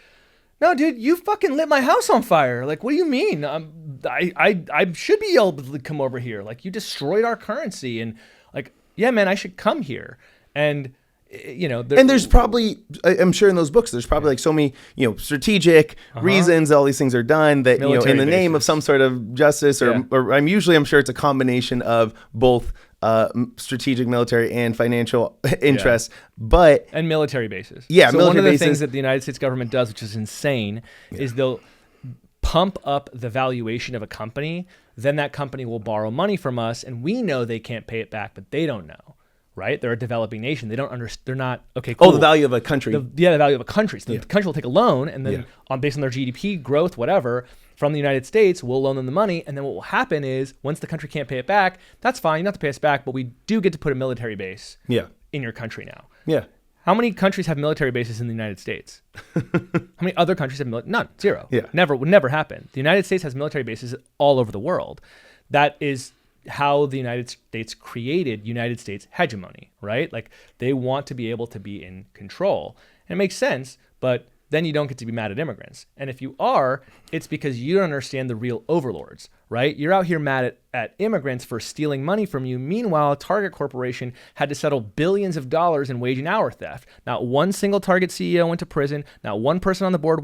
B: "No, dude, you fucking lit my house on fire." Like, "What do you mean? I should be able to come over here. Like, you destroyed our currency." And like, "Yeah, man, I should come here." And and
A: there's probably, I'm sure in those books, there's probably like so many, strategic reasons all these things are done that,
B: Military
A: in the name of some sort of justice or I'm sure it's a combination of both strategic, military, and financial interests,
B: and military bases.
A: Yeah,
B: so
A: military
B: one of the
A: bases.
B: things that the United States government does, which is insane, is they'll pump up the valuation of a company. Then that company will borrow money from us, and we know they can't pay it back, but they don't know. Right? They're a developing nation. They don't understand. They're not, okay, cool.
A: Oh, the value of a country.
B: The value of a country. So the country will take a loan, and then based on their GDP growth, whatever, from the United States, we'll loan them the money. And then what will happen is once the country can't pay it back, that's fine. You don't have to pay us back, but we do get to put a military base in your country now.
A: Yeah.
B: How many countries have military bases in the United States? How many other countries have none? Zero.
A: Yeah.
B: Would never happen. The United States has military bases all over the world. That is how the United States created United States hegemony, right? Like they want to be able to be in control. And it makes sense, but then you don't get to be mad at immigrants. And if you are, it's because you don't understand the real overlords, right? You're out here mad at immigrants for stealing money from you. Meanwhile, Target Corporation had to settle billions of dollars in wage and hour theft. Not one single Target CEO went to prison. Not one person on the board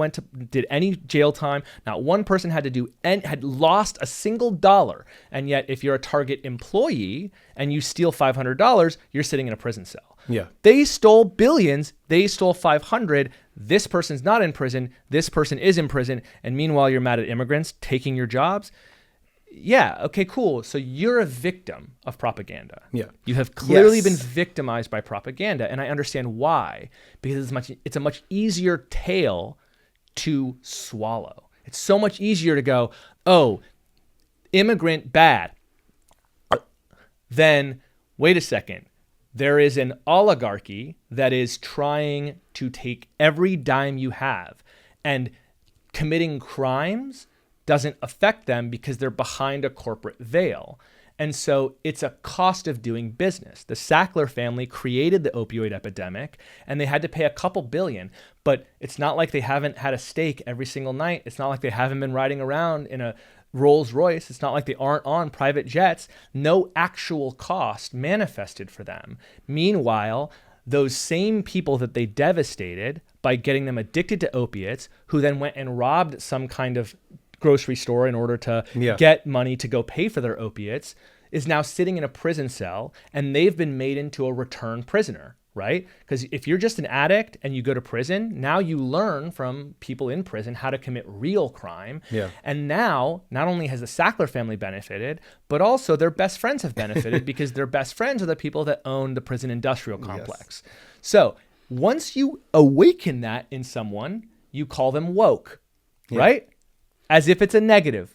B: did any jail time. Not one person had lost a single dollar. And yet, if you're a Target employee and you steal $500, you're sitting in a prison cell.
A: Yeah.
B: They stole billions. They stole 500. This person's not in prison. This person is in prison. And meanwhile, you're mad at immigrants taking your jobs. Yeah. Okay, cool. So you're a victim of propaganda.
A: Yeah.
B: You have clearly been victimized by propaganda. And I understand why, because it's a much easier tale to swallow. It's so much easier to go, oh, immigrant bad. Then wait a second. There is an oligarchy that is trying to take every dime you have, and committing crimes doesn't affect them because they're behind a corporate veil. And so it's a cost of doing business. The Sackler family created the opioid epidemic, and they had to pay a couple billion, but it's not like they haven't had a steak every single night. It's not like they haven't been riding around in a Rolls Royce. It's not like they aren't on private jets. No actual cost manifested for them. Meanwhile, those same people that they devastated by getting them addicted to opiates, who then went and robbed some kind of grocery store in order to get money to go pay for their opiates, is now sitting in a prison cell, and they've been made into a return prisoner, right? Because if you're just an addict and you go to prison, now you learn from people in prison how to commit real crime.
A: Yeah.
B: And now, not only has the Sackler family benefited, but also their best friends have benefited because their best friends are the people that own the prison industrial complex. Yes. So once you awaken that in someone, you call them woke, right? As if it's a negative.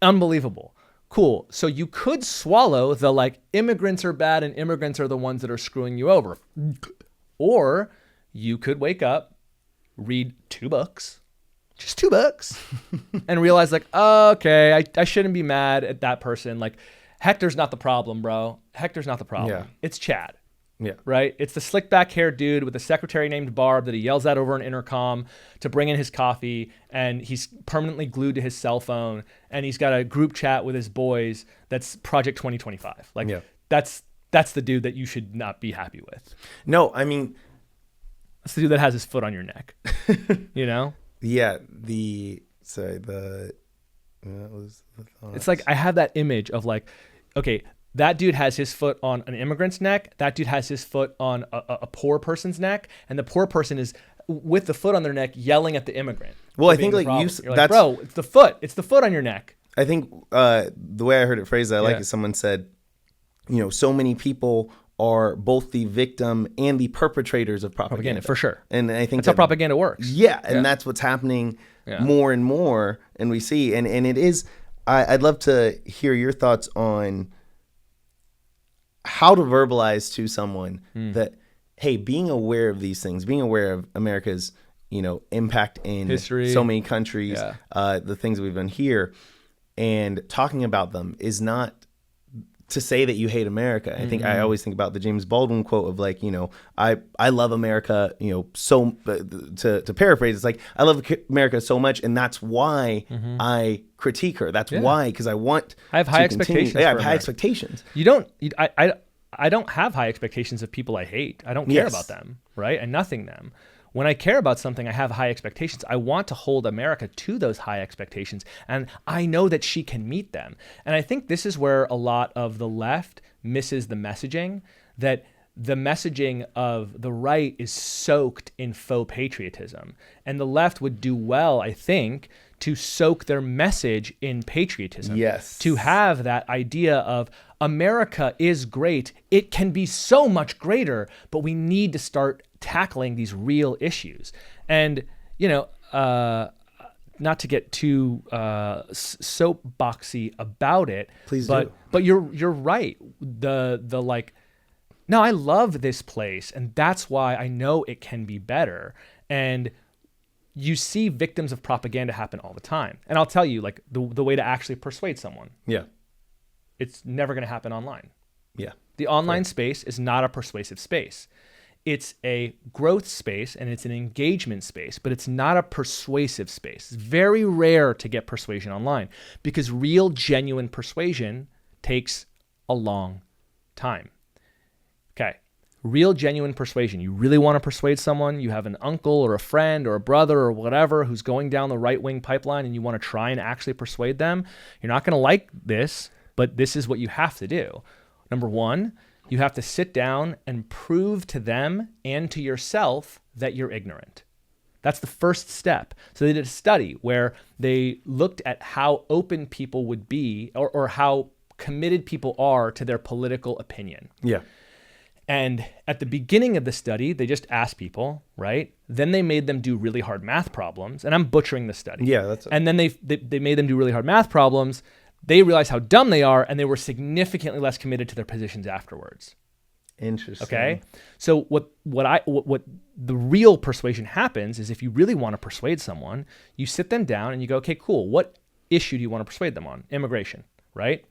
B: Unbelievable. Cool. So you could swallow the like immigrants are bad and immigrants are the ones that are screwing you over. Or you could wake up, read 2 books, just 2 books, and realize like, oh, okay, I shouldn't be mad at that person. Like Hector's not the problem, bro. Hector's not the problem.
A: Yeah.
B: It's Chad.
A: Yeah.
B: Right? It's the slick back haired dude with a secretary named Barb that he yells at over an intercom to bring in his coffee, and he's permanently glued to his cell phone, and he's got a group chat with his boys that's Project 2025. Like that's the dude that you should not be happy with.
A: No, I mean,
B: that's the dude that has his foot on your neck. You know?
A: Yeah,
B: it's like I have that image of like, okay, that dude has his foot on an immigrant's neck. That dude has his foot on a poor person's neck, and the poor person is with the foot on their neck yelling at the immigrant.
A: Well, I think like
B: you're like, bro, it's the foot. It's the foot on your neck.
A: I think the way I heard it phrased, I like is someone said, you know, so many people are both the victim and the perpetrators of propaganda.
B: For sure.
A: And I think
B: that's how propaganda works.
A: Yeah, and that's what's happening more and more, and we see, and it is. I'd love to hear your thoughts on how to verbalize to someone that, hey, being aware of these things, being aware of America's, you know, impact in history, so many countries, the things we've done here, and talking about them is not to say that you hate America. I think I always think about the James Baldwin quote of like, you know, I love America, you know, so to paraphrase, it's like, I love America so much, and that's why I critique her. That's why, because I
B: have high expectations.
A: Yeah, I have high expectations.
B: I don't have high expectations of people I hate. I don't care about them, right? And nothing them. When I care about something, I have high expectations. I want to hold America to those high expectations, and I know that she can meet them. And I think this is where a lot of the left misses the messaging, that the messaging of the right is soaked in faux patriotism. And the left would do well, I think, to soak their message in patriotism.
A: Yes.
B: To have that idea of America is great. It can be so much greater, but we need to start tackling these real issues. And, you know, not to get too soapboxy about it,
A: please
B: do. But you're right. The like, no, I love this place, and that's why I know it can be better. And you see victims of propaganda happen all the time. And I'll tell you, like, the way to actually persuade someone.
A: Yeah.
B: It's never going to happen online.
A: Yeah.
B: The online space is not a persuasive space. It's a growth space and it's an engagement space, but it's not a persuasive space. It's very rare to get persuasion online because real, genuine persuasion takes a long time. Okay. Real, genuine persuasion. You really want to persuade someone. You have an uncle or a friend or a brother or whatever who's going down the right-wing pipeline and you want to try and actually persuade them. You're not going to like this, but this is what you have to do. Number one, you have to sit down and prove to them and to yourself that you're ignorant. That's the first step. So they did a study where they looked at how open people would be or how committed people are to their political opinion.
A: Yeah.
B: And at the beginning of the study, they just asked people, right? Then they made them do really hard math problems. And I'm butchering the study.
A: Yeah,
B: and then they made them do really hard math problems. They realized how dumb they are, and they were significantly less committed to their positions afterwards.
A: Interesting.
B: Okay? So what the real persuasion happens is if you really want to persuade someone, you sit them down and you go, okay, cool. What issue do you want to persuade them on? Immigration, right?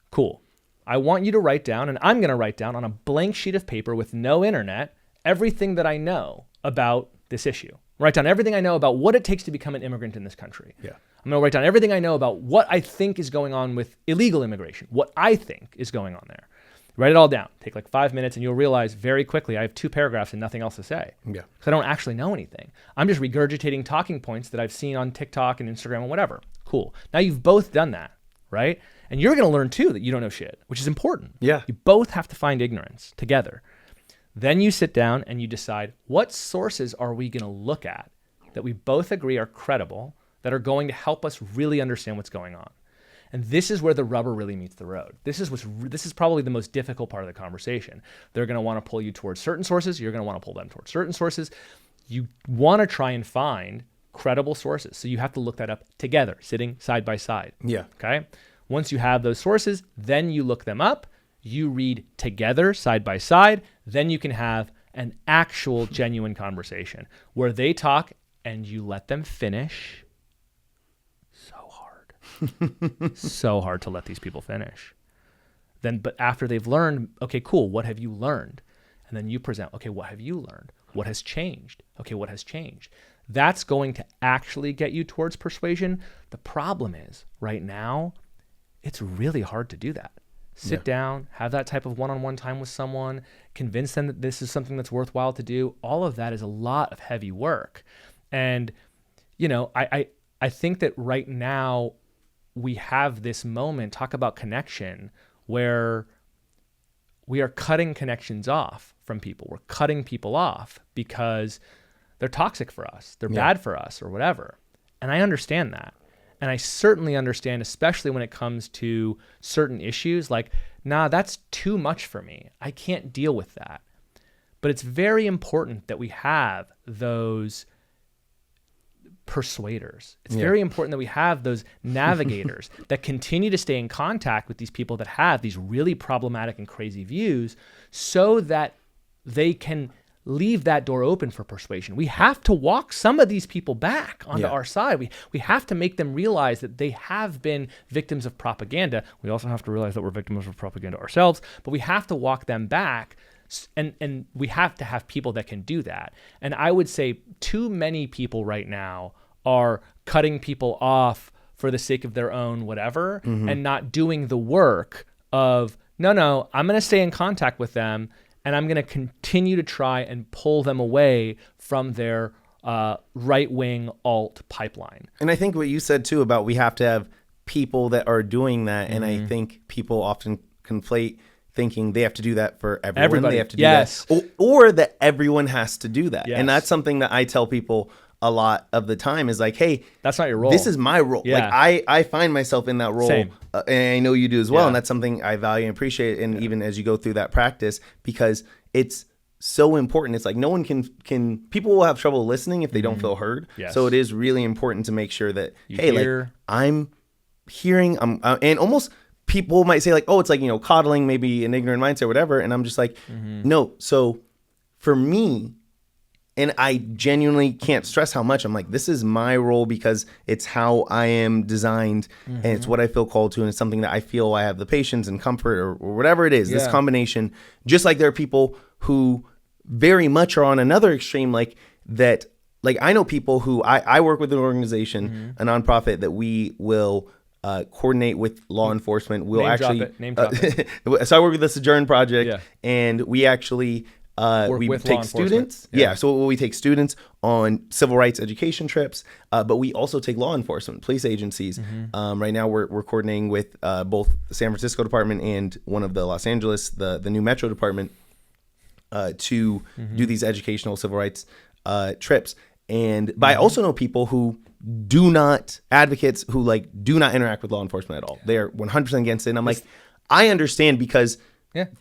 B: Cool. I want you to write down, and I'm going to write down on a blank sheet of paper with no internet, everything that I know about this issue. Write down everything I know about what it takes to become an immigrant in this country.
A: Yeah.
B: I'm going to write down everything I know about what I think is going on with illegal immigration, what I think is going on there. Write it all down. Take like 5 minutes, and you'll realize very quickly I have 2 paragraphs and nothing else to say.
A: Yeah.
B: Because I don't actually know anything. I'm just regurgitating talking points that I've seen on TikTok and Instagram and whatever. Cool. Now you've both done that, right? And you're going to learn too that you don't know shit, which is important.
A: Yeah.
B: You both have to find ignorance together. Then you sit down and you decide, what sources are we going to look at that we both agree are credible, that are going to help us really understand what's going on? And this is where the rubber really meets the road. This is probably the most difficult part of the conversation. They're going to want to pull you towards certain sources. You're going to want to pull them towards certain sources. You want to try and find credible sources. So you have to look that up together, sitting side by side.
A: Yeah.
B: Okay. Once you have those sources, then you look them up. You read together, side by side. Then you can have an actual genuine conversation where they talk and you let them finish. So hard. So hard to let these people finish. But after they've learned, okay, cool, what have you learned? And then you present, okay, what have you learned? What has changed? Okay, what has changed? That's going to actually get you towards persuasion. The problem is, right now, it's really hard to do that. Sit down, have that type of one-on-one time with someone, convince them that this is something that's worthwhile to do. All of that is a lot of heavy work. And, I think that right now we have this moment, talk about connection, where we are cutting connections off from people. We're cutting people off because they're toxic for us. They're bad for us or whatever. And I understand that. And I certainly understand, especially when it comes to certain issues, like, nah, that's too much for me. I can't deal with that. But it's very important that we have those persuaders. It's very important that we have those navigators that continue to stay in contact with these people that have these really problematic and crazy views so that they can leave that door open for persuasion. We have to walk some of these people back onto our side. We have to make them realize that they have been victims of propaganda. We also have to realize that we're victims of propaganda ourselves, but we have to walk them back, and we have to have people that can do that. And I would say too many people right now are cutting people off for the sake of their own whatever, and not doing the work of, no, I'm going to stay in contact with them, and I'm going to continue to try and pull them away from their right-wing alt pipeline.
A: And I think what you said too about we have to have people that are doing that. And I think people often conflate thinking they have to do that for everyone.
B: Everybody.
A: They have to do that. Or that everyone has to do that. And that's something that I tell people a lot of the time is like, hey,
B: that's not your role.
A: This is my role. Like I find myself in that role.
B: Same.
A: And I know you do as well. And that's something I value and appreciate. And even as you go through that practice, because it's so important. It's like no one can people will have trouble listening if they don't feel heard. So it is really important to make sure that, like I'm hearing, and almost people might say like, oh, it's like, coddling maybe an ignorant mindset or whatever. And I'm just like, no. So for me, and I genuinely can't stress how much I'm like, this is my role because it's how I am designed and it's what I feel called to. And it's something that I feel I have the patience and comfort or whatever it is, this combination. Just like there are people who very much are on another extreme, like that. Like I know people who I work with an organization, a nonprofit that we will coordinate with law enforcement. We'll
B: Name drop it.
A: So I work with the Sojourn Project and we actually we take students. So we take students on civil rights education trips, but we also take law enforcement, police agencies. Right now we're coordinating with both the San Francisco department and one of the Los Angeles, the new Metro department, to do these educational civil rights trips. But I also know people who do not, advocates who like do not interact with law enforcement at all. They're 100% against it. And I'm like, I understand because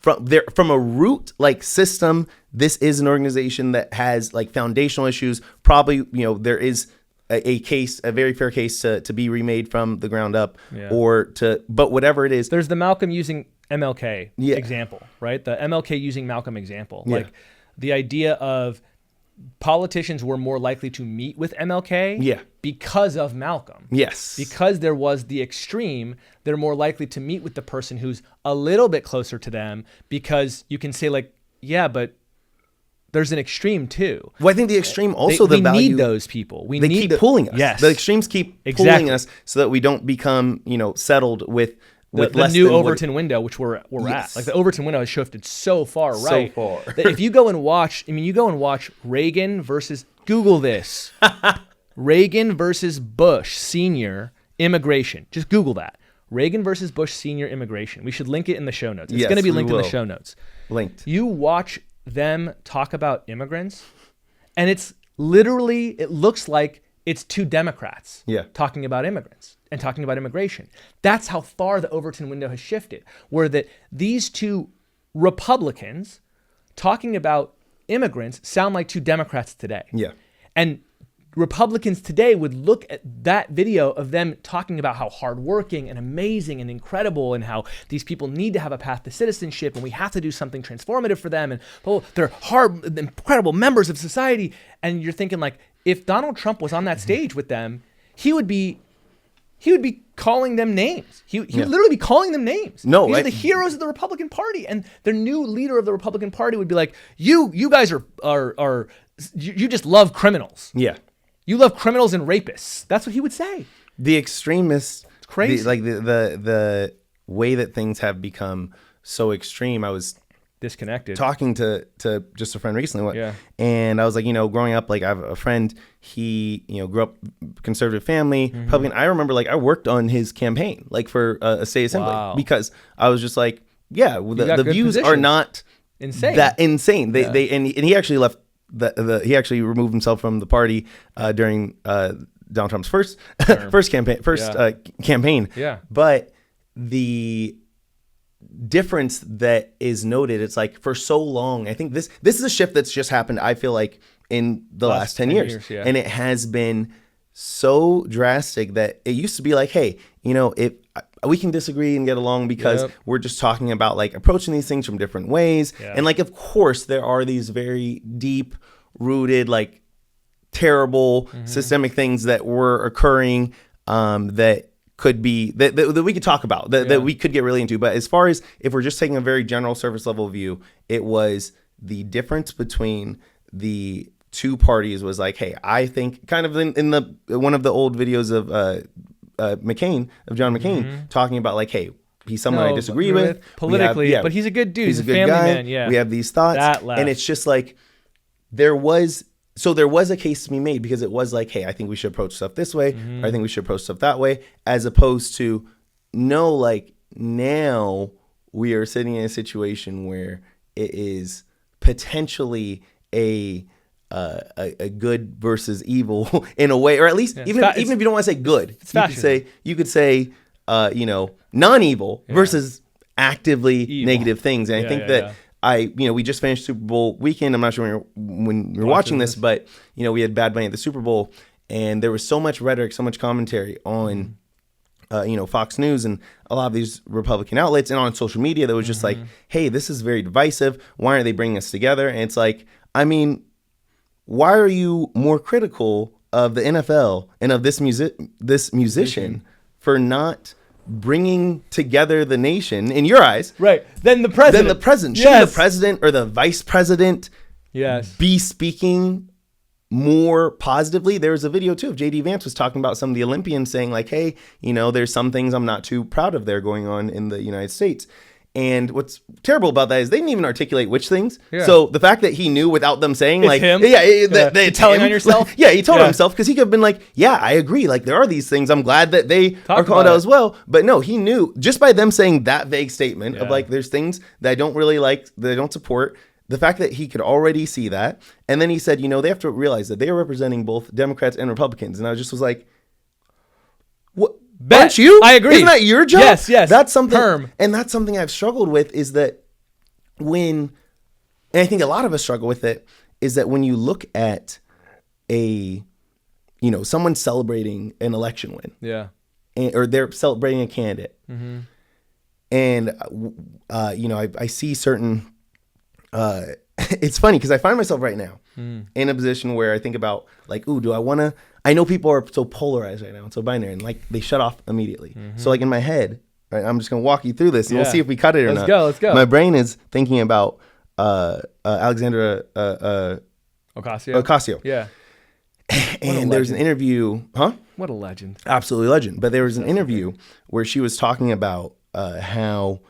A: from a root like system, this is an organization that has like foundational issues. Probably, there is a very fair case to be remade from the ground up but whatever it is.
B: There's the Malcolm using MLK example, right? The MLK using Malcolm example. Like the idea of politicians were more likely to meet with MLK because of Malcolm. Because there was the extreme, they're more likely to meet with the person who's a little bit closer to them because you can say like, but there's an extreme too.
A: Well, I think the extreme also
B: we need those people. They
A: keep pulling us. The extremes keep pulling us so that we don't become, settled with
B: the new Overton window, which we're at. Like the Overton window has shifted so far right. That if you go and watch, Reagan versus, Google this, Reagan versus Bush Senior immigration. Just Google that. Reagan versus Bush Senior immigration. We should link it in the show notes. It's going to be linked in the show notes.
A: Linked.
B: You watch them talk about immigrants, and it's literally, it looks like it's two Democrats talking about immigrants and talking about immigration. That's how far the Overton window has shifted, where that these two Republicans talking about immigrants sound like two Democrats today.
A: Yeah.
B: And Republicans today would look at that video of them talking about how hardworking and amazing and incredible and how these people need to have a path to citizenship and we have to do something transformative for them and they're hard, incredible members of society. And you're thinking like, if Donald Trump was on that stage with them, he would be calling them names. He would literally be calling them names.
A: No,
B: these are the heroes of the Republican Party, and their new leader of the Republican Party would be like, "You guys are you just love criminals.
A: Yeah,
B: you love criminals and rapists." That's what he would say.
A: The extremists,
B: it's crazy.
A: The way that things have become so extreme. I was
B: disconnected
A: talking to just a friend recently, and I was like, growing up, like I have a friend, he grew up conservative family, Republican. I remember like I worked on his campaign like for a state assembly because I was just like, the views are not that insane. They and he actually left he actually removed himself from the party during Donald Trump's first campaign.
B: Yeah,
A: but the difference that is noted, it's like for so long, I think this is a shift that's just happened, I feel like, in the last 10 years. And it has been so drastic that it used to be like, hey, if we can disagree and get along because we're just talking about like approaching these things from different ways. And like, of course, there are these very deep rooted, like terrible systemic things that were occurring that could be that we could talk about that we could get really into. But as far as if we're just taking a very general surface level view, it was the difference between the two parties was like, hey, I think kind of in the one of the old videos of John McCain talking about like, hey, he's someone I disagree with
B: politically, but he's a good dude. He's a good family
A: guy.
B: Man. Yeah,
A: we have these thoughts, and it's just like there was a case to be made because it was like, hey, I think we should approach stuff this way, or I think we should approach stuff that way, as opposed to no, like now we are sitting in a situation where it is potentially a good versus evil in a way, or at least even if you don't want to say good, you could say non-evil versus actively evil. Negative things. And I think that we just finished Super Bowl weekend. I'm not sure when you're watching this, but we had Bad Bunny at the Super Bowl, and there was so much rhetoric, so much commentary on Fox News and a lot of these Republican outlets and on social media that was just like, hey, this is very divisive. Why aren't they bringing us together? And it's like, I mean, why are you more critical of the NFL and of this musician for not bringing together the nation in your eyes,
B: right? Then the president.
A: Shouldn't the president or the vice president be speaking more positively? There was a video too of JD Vance was talking about some of the Olympians saying like, hey, there's some things I'm not too proud of there going on in the United States. And what's terrible about that is they didn't even articulate which things. Yeah. So the fact that he knew without them saying, it's like, him. It's
B: telling on yourself.
A: He told on himself because he could have been like, yeah, I agree. Like there are these things. I'm glad that they are called out as well. But no, he knew just by them saying that vague statement of like, there's things that I don't really like, that I don't support. The fact that he could already see that. And then he said, they have to realize that they are representing both Democrats and Republicans. And I just was like, what? Aren't you?
B: I agree.
A: Isn't that your job?
B: Yes.
A: That's something, and that's something I've struggled with is that and I think a lot of us struggle with it, is that when you look at someone celebrating an election win, or they're celebrating a candidate, and I see certain. It's funny because I find myself right now in a position where I think about like, ooh, do I want to? I know people are so polarized right now and so binary, and like they shut off immediately. So like in my head, right, I'm just gonna walk you through this, and we'll see if we cut it or not.
B: Let's go.
A: My brain is thinking about Alexandra Ocasio.
B: Yeah.
A: And there's an interview,
B: What a legend.
A: Absolutely legend. But there was an interview where she was talking about how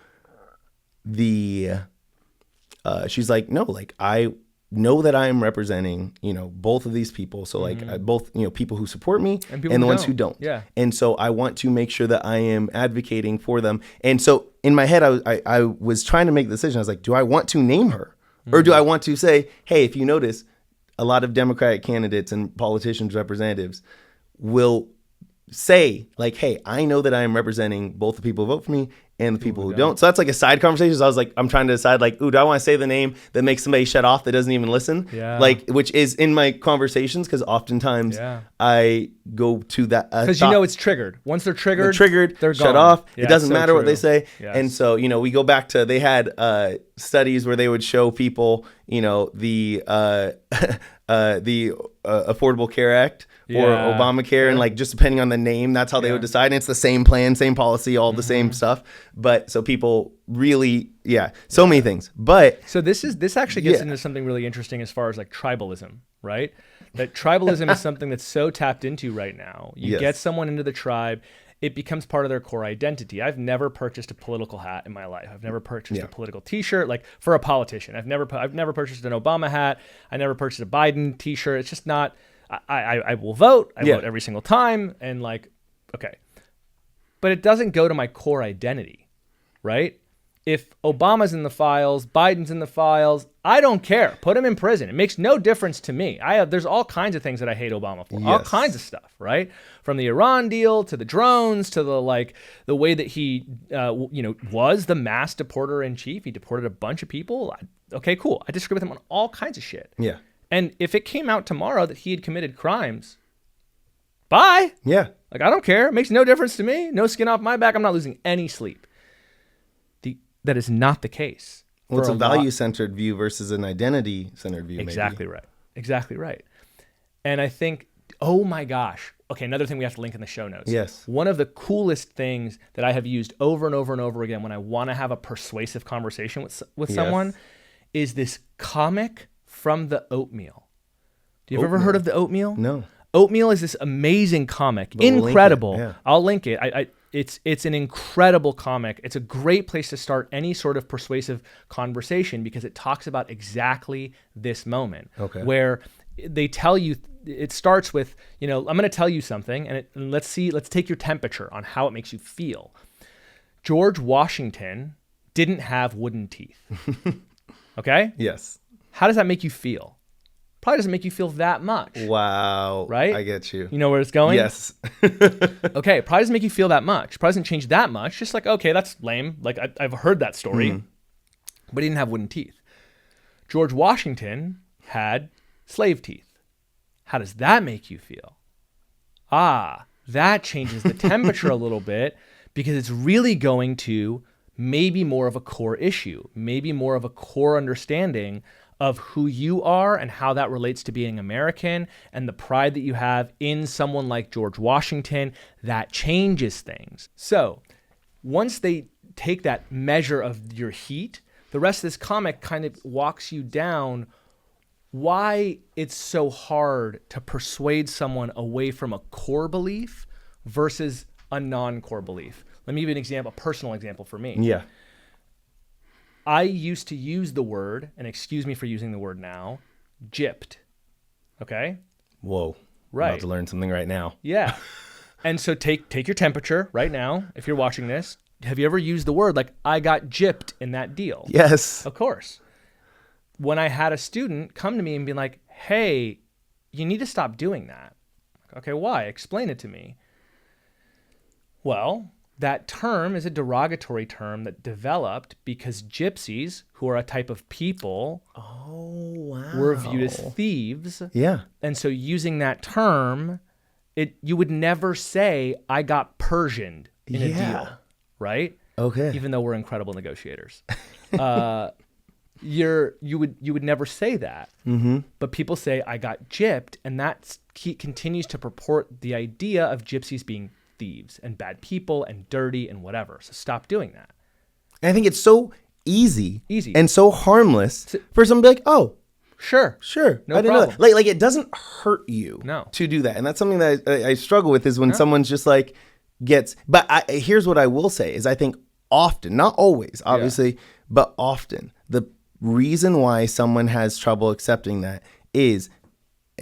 A: she's like, no, like I know that I am representing, both of these people. So like both, people who support me and the ones who don't.
B: Yeah.
A: And so I want to make sure that I am advocating for them. And so in my head, I was trying to make the decision. I was like, do I want to name her Or do I want to say, hey, if you notice, a lot of Democratic candidates and politicians, representatives will say like, hey, I know that I am representing both the people who vote for me and the people who don't. So that's like a side conversation. So I was like, I'm trying to decide like, ooh, do I want to say the name that makes somebody shut off that doesn't even listen?
B: Yeah.
A: Like, which is in my conversations, because oftentimes I go to that.
B: Because you know it's triggered. Once they're triggered,
A: they're
B: shut
A: gone. Off.
B: Yeah,
A: it doesn't
B: so
A: matter
B: true.
A: what they say.
B: Yes.
A: And so, you know, we go back to, they had studies where they would show people, you know, the Affordable Care Act or Obamacare, and like just depending on the name, that's how they would decide. And it's the same plan, same policy, all the same stuff. But so people really, so many things. But
B: so this actually gets into something really interesting as far as like tribalism, right? That tribalism is something that's so tapped into right now. You get someone into the tribe, it becomes part of their core identity. I've never purchased a political hat in my life. I've never purchased a political T-shirt, like for a politician. I've never purchased an Obama hat. I never purchased a Biden T-shirt. It's just not. I will vote. I vote every single time, and like, okay, but it doesn't go to my core identity, right? If Obama's in the files, Biden's in the files, I don't care. Put him in prison. It makes no difference to me. There's all kinds of things that I hate Obama for. All kinds of stuff, right? From the Iran deal to the drones to the way that he, was the mass deporter in chief. He deported a bunch of people. Okay, cool. I disagree with him on all kinds of shit.
A: Yeah.
B: And if it came out tomorrow that he had committed crimes, bye.
A: Yeah.
B: Like, I don't care. It makes no difference to me. No skin off my back. I'm not losing any sleep. That is not the case.
A: Well, it's a value-centered view versus an identity-centered view.
B: Exactly right. Exactly right. And I think, oh my gosh. Okay, another thing we have to link in the show notes.
A: Yes.
B: One of the coolest things that I have used over and over and over again when I want to have a persuasive conversation with someone is this comic from the Oatmeal. Do you ever heard of the Oatmeal?
A: No.
B: Oatmeal is this amazing comic.
A: But
B: incredible.
A: We'll link it. Yeah.
B: I'll link it. It's an incredible comic. It's a great place to start any sort of persuasive conversation because it talks about exactly this moment where they tell you, it starts with, I'm going to tell you something and let's take your temperature on how it makes you feel. George Washington didn't have wooden teeth. Okay?
A: Yes.
B: How does that make you feel? Probably doesn't make you feel that much.
A: Wow.
B: Right?
A: I get you.
B: You know where it's going?
A: Yes.
B: Okay, probably doesn't make you feel that much. Probably doesn't change that much. Just like, okay, that's lame. Like, I've heard that story. But he didn't have wooden teeth. George Washington had slave teeth. How does that make you feel? That changes the temperature a little bit because it's really going to maybe more of a core issue, maybe more of a core understanding of who you are and how that relates to being American and the pride that you have in someone like George Washington. That changes things. So once they take that measure of your heat, the rest of this comic kind of walks you down why it's so hard to persuade someone away from a core belief versus a non-core belief. Let me give you an example, a personal example for me.
A: Yeah.
B: I used to use the word, and excuse me for using the word now, gypped. Okay?
A: Whoa.
B: Right.
A: I'm about to learn something right now.
B: Yeah. And so take your temperature right now, if you're watching this. Have you ever used the word like, I got gypped in that deal?
A: Yes.
B: Of course. When I had a student come to me and be like, hey, you need to stop doing that. Okay, why? Explain it to me. Well, that term is a derogatory term that developed because gypsies, who are a type of people, were viewed as thieves.
A: Yeah.
B: And so using that term, you would never say, I got Persianed in a deal, right?
A: Okay.
B: Even though we're incredible negotiators. You would never say that. Mm-hmm. But people say, I got gypped, and that continues to purport the idea of gypsies being thieves and bad people and dirty and whatever. So stop doing that.
A: And I think it's so easy and so harmless for someone to be like, oh,
B: sure,
A: no I didn't know that. Like it doesn't hurt you to do that. And that's something that I struggle with is when someone's just like but here's what I will say is I think often, not always, obviously, but often the reason why someone has trouble accepting that is,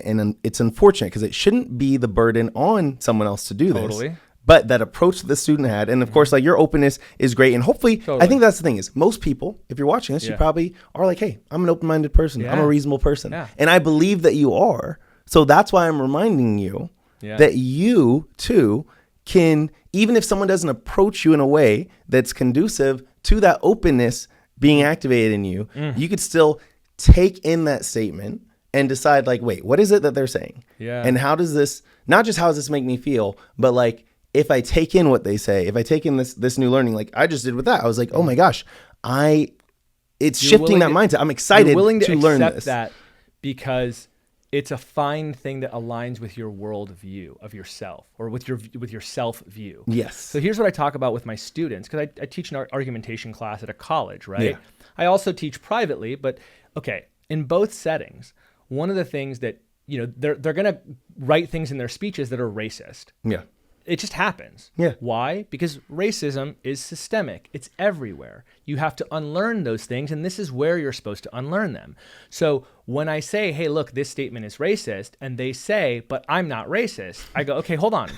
A: and it's unfortunate because it shouldn't be the burden on someone else to do this.
B: Totally.
A: but that approach that the student had, and of course, like your openness is great. And hopefully,
B: Totally.
A: I think that's the thing is most people, if you're watching this, you
B: Yeah.
A: probably are like, hey, I'm an open-minded person. I'm
B: Yeah.
A: a reasonable person.
B: Yeah.
A: And I believe that you are. So that's why I'm reminding you
B: Yeah.
A: that you too can, even if someone doesn't approach you in a way that's conducive to that openness being activated in you, you could still take in that statement and decide like, wait, what is it that they're saying?
B: Yeah.
A: And how does this, not just how does this make me feel, but like, if I take in what they say, if I take in this new learning, like I just did with that, I was like, oh my gosh, it's
B: You're
A: shifting that
B: willing
A: mindset. I'm excited
B: You're willing to
A: learn
B: accept
A: this.
B: that because it's a fine thing that aligns with your world view of yourself or with your self view.
A: Yes.
B: So here's what I talk about with my students, because I teach an argumentation class at a college, right?
A: Yeah.
B: I also teach privately, but okay, in both settings, one of the things that, they're going to write things in their speeches that are racist.
A: Yeah.
B: It just happens.
A: Yeah.
B: Why? Because racism is systemic. It's everywhere. You have to unlearn those things, and this is where you're supposed to unlearn them. So when I say, hey, look, this statement is racist, and they say, but I'm not racist, I go, okay, hold on.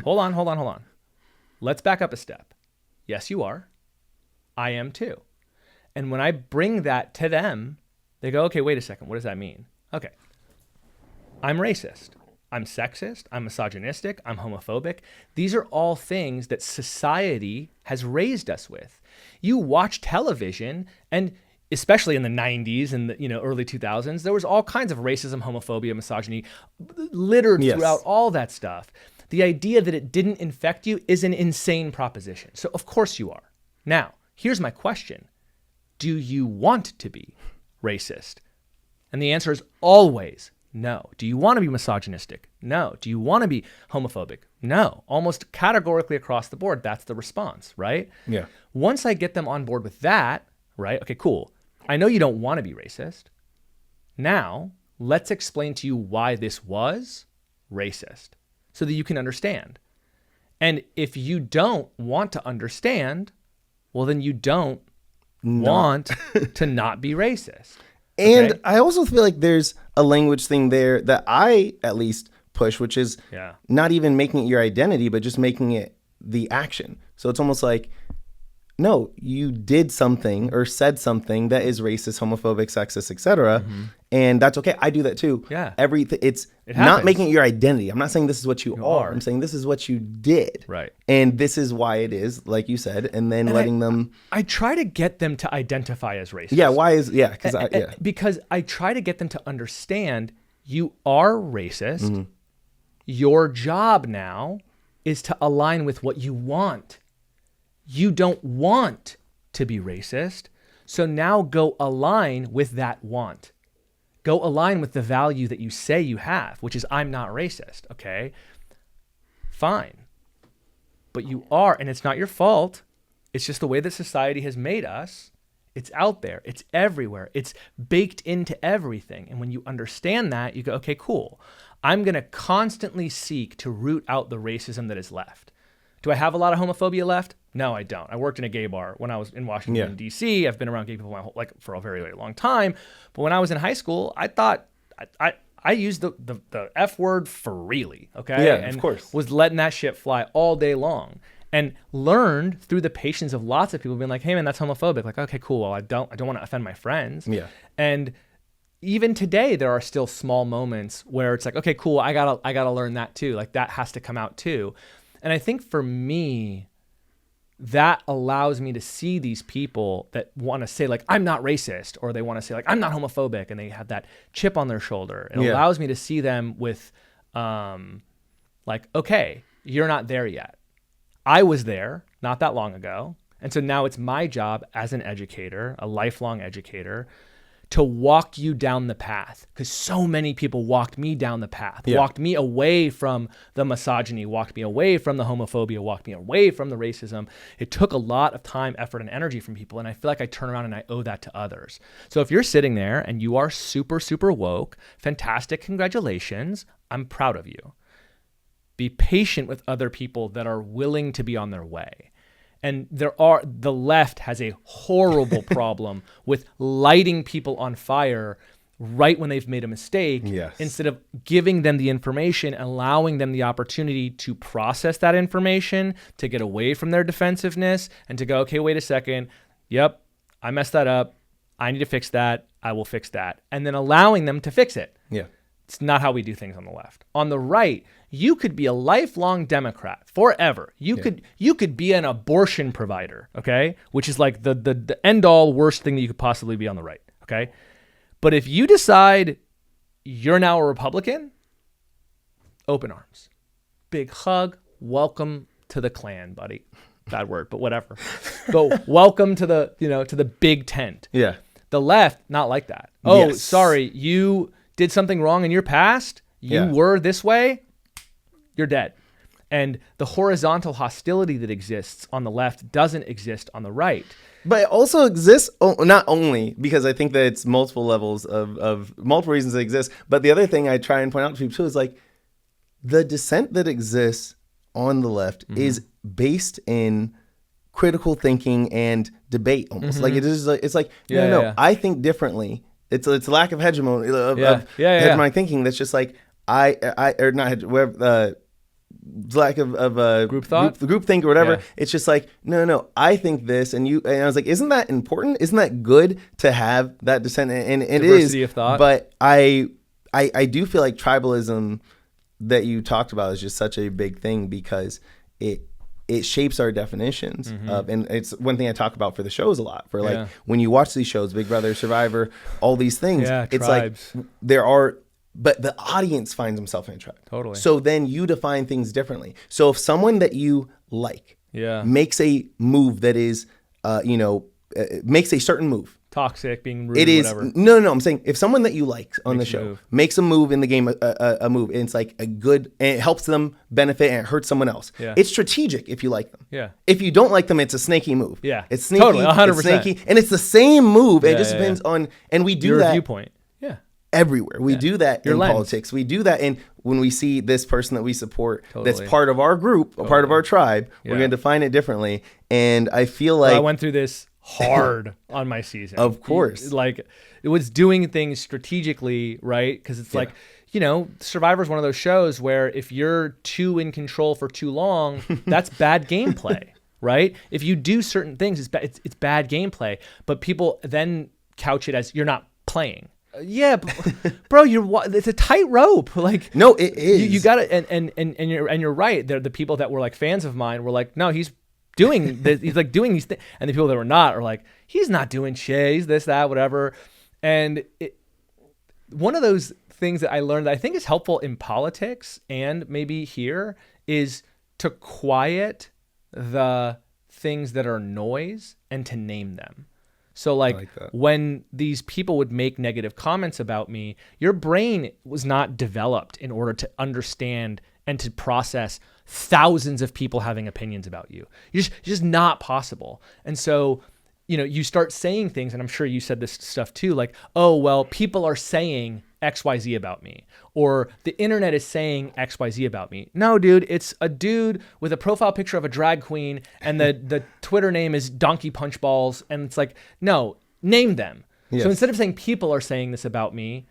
B: hold on. Let's back up a step. Yes, you are. I am too. And when I bring that to them, they go, okay, wait a second. What does that mean? Okay. I'm racist. I'm sexist, I'm misogynistic, I'm homophobic. These are all things that society has raised us with. You watch television, and especially in the 90s and the early 2000s, there was all kinds of racism, homophobia, misogyny littered
A: Yes.
B: throughout all that stuff. The idea that it didn't infect you is an insane proposition. So of course you are. Now, here's my question. Do you want to be racist? And the answer is always no. Do you want to be misogynistic? No. Do you want to be homophobic? No. Almost categorically across the board, that's the response, right?
A: Yeah.
B: Once I get them on board with that, right? Okay, cool. I know you don't want to be racist. Now, let's explain to you why this was racist so that you can understand. And if you don't want to understand, well, then you don't want to not be racist.
A: And
B: Okay?
A: I also feel like there's a language thing there that I at least push, which is
B: Yeah.
A: not even making it your identity, but just making it the action. So it's almost like, no, you did something or said something that is racist, homophobic, sexist, etc. And that's okay. I do that too.
B: Yeah.
A: It's
B: It
A: not
B: happens.
A: making it your identity. I'm not saying this is what you are.
B: are.
A: I'm saying this is what you did.
B: Right.
A: And this is why it is, like you said, and then letting them.
B: I try to get them to identify as racist.
A: Yeah. Why is because
B: Because I try to get them to understand you are racist. Your job now is to align with what you want. You don't want to be racist. So now go align with that want. Go align with the value that you say you have, which is I'm not racist. Okay, fine. But you are, and it's not your fault. It's just the way that society has made us. It's out there. It's everywhere. It's baked into everything. And when you understand that, you go, okay, cool. I'm going to constantly seek to root out the racism that is left. Do I have a lot of homophobia left? No, I don't. I worked in a gay bar when I was in Washington, D.C. I've been around gay people for a very, very long time. But when I was in high school, I thought I used the F word freely, okay?
A: Yeah,
B: and
A: of course.
B: was letting that shit fly all day long. And learned through the patience of lots of people being like, hey man, that's homophobic. Like, okay, cool. Well, I don't want to offend my friends.
A: Yeah.
B: And even today, there are still small moments where it's like, okay, cool. I gotta learn that too. Like that has to come out too. And I think for me, that allows me to see these people that want to say like, I'm not racist, or they want to say like, I'm not homophobic, and they have that chip on their shoulder. It allows me to see them with like, okay, you're not there yet. I was there not that long ago. And so now it's my job as an educator, a lifelong educator, to walk you down the path, because so many people walked me down the path, walked me away from the misogyny, walked me away from the homophobia, walked me away from the racism. It took a lot of time, effort, and energy from people. And I feel like I turn around and I owe that to others. So if you're sitting there and you are super, super woke, fantastic, congratulations. I'm proud of you. Be patient with other people that are willing to be on their way. And the left has a horrible problem with lighting people on fire right when they've made a mistake,
A: Yes.
B: instead of giving them the information, allowing them the opportunity to process that information, to get away from their defensiveness and to go, okay, wait a second. Yep, I messed that up. I need to fix that. I will fix that. And then allowing them to fix it.
A: Yeah.
B: It's not how we do things on the left. On the right, you could be a lifelong Democrat forever. You could be an abortion provider, okay? Which is like the end all worst thing that you could possibly be on the right, okay? But if you decide you're now a Republican, open arms. Big hug. Welcome to the clan, buddy. Bad word, but whatever. But welcome to the big tent.
A: Yeah.
B: The left, not like that. Oh,
A: Yes.
B: sorry, you did something wrong in your past. You were this way. You're dead. And the horizontal hostility that exists on the left doesn't exist on the right.
A: But it also exists, not only because I think that it's multiple levels of multiple reasons that exist, but the other thing I try and point out to people too is like the dissent that exists on the left is based in critical thinking and debate almost. Like it is like, it's like, no, I think differently. It's a lack of hegemony, hegemonic thinking that's just like, or not, lack of
B: group thought,
A: group think or whatever. It's just like no, I think this, and I was like, isn't that important? Isn't that good to have that dissent? And it
B: diversity
A: is
B: of thought.
A: But I do feel like tribalism that you talked about is just such a big thing because it shapes our definitions of, and it's one thing I talk about for the shows a lot. For like when you watch these shows, Big Brother, Survivor, all these things, it's
B: tribes.
A: like there are. But the audience finds himself in a tribe.
B: Totally.
A: So then you define things differently. So if someone that you like makes a move that is, makes a certain move.
B: Toxic, being rude,
A: it is,
B: whatever.
A: No. I'm saying if someone that you like on the show makes a move in the game, a move, and it's like a good, and it helps them benefit and it hurts someone else.
B: Yeah.
A: It's strategic if you like them.
B: Yeah.
A: If you don't like them, it's a snaky move.
B: Yeah.
A: It's sneaky.
B: Totally, 100%.
A: It's snaky. And it's the same move. It just depends on, and we do
B: your
A: that.
B: viewpoint. Yeah.
A: Everywhere. We do that
B: Your
A: in
B: lens.
A: politics. We do that when we see this person that we support that's part of our group, a part of our tribe, we're going to define it differently. And I feel like...
B: I went through this hard on my season.
A: Of course.
B: Like, it was doing things strategically, right? Because it's like, Survivor's one of those shows where if you're too in control for too long, that's bad gameplay, right? If you do certain things, it's bad gameplay. But people then couch it as you're not playing. Yeah, bro, it's a tightrope. Like,
A: no, it is.
B: You got it, and you're right. They're the people that were like fans of mine were like, no, he's doing this. He's like doing these things, and the people that were not are like, he's not doing shit. He's this, that, whatever. And one of those things that I learned that I think is helpful in politics and maybe here is to quiet the things that are noise and to name them. So like when these people would make negative comments about me, your brain was not developed in order to understand and to process thousands of people having opinions about you. It's just not possible. And so, you start saying things, and I'm sure you said this stuff too, like, oh, well, people are saying XYZ about me, or the internet is saying XYZ about me. No, dude, it's a dude with a profile picture of a drag queen and the Twitter name is Donkey Punch Balls. And it's like, no, name them. Yes. So instead of saying people are saying this about me,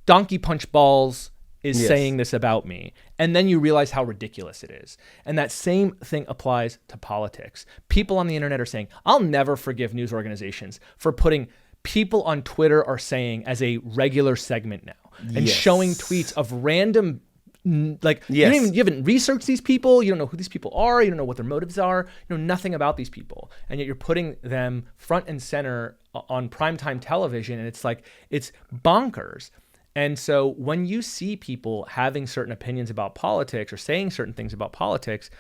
B: Donkey Punch Balls is saying this about me. And then you realize how ridiculous it is. And that same thing applies to politics. People on the internet are saying, I'll never forgive news organizations for putting people on Twitter are saying as a regular segment now and showing tweets of random, like you haven't researched these people. You don't know who these people are. You don't know what their motives are. You know nothing about these people. And yet you're putting them front and center on primetime television. And it's like, it's bonkers. And so when you see people having certain opinions about politics or saying certain things about politics,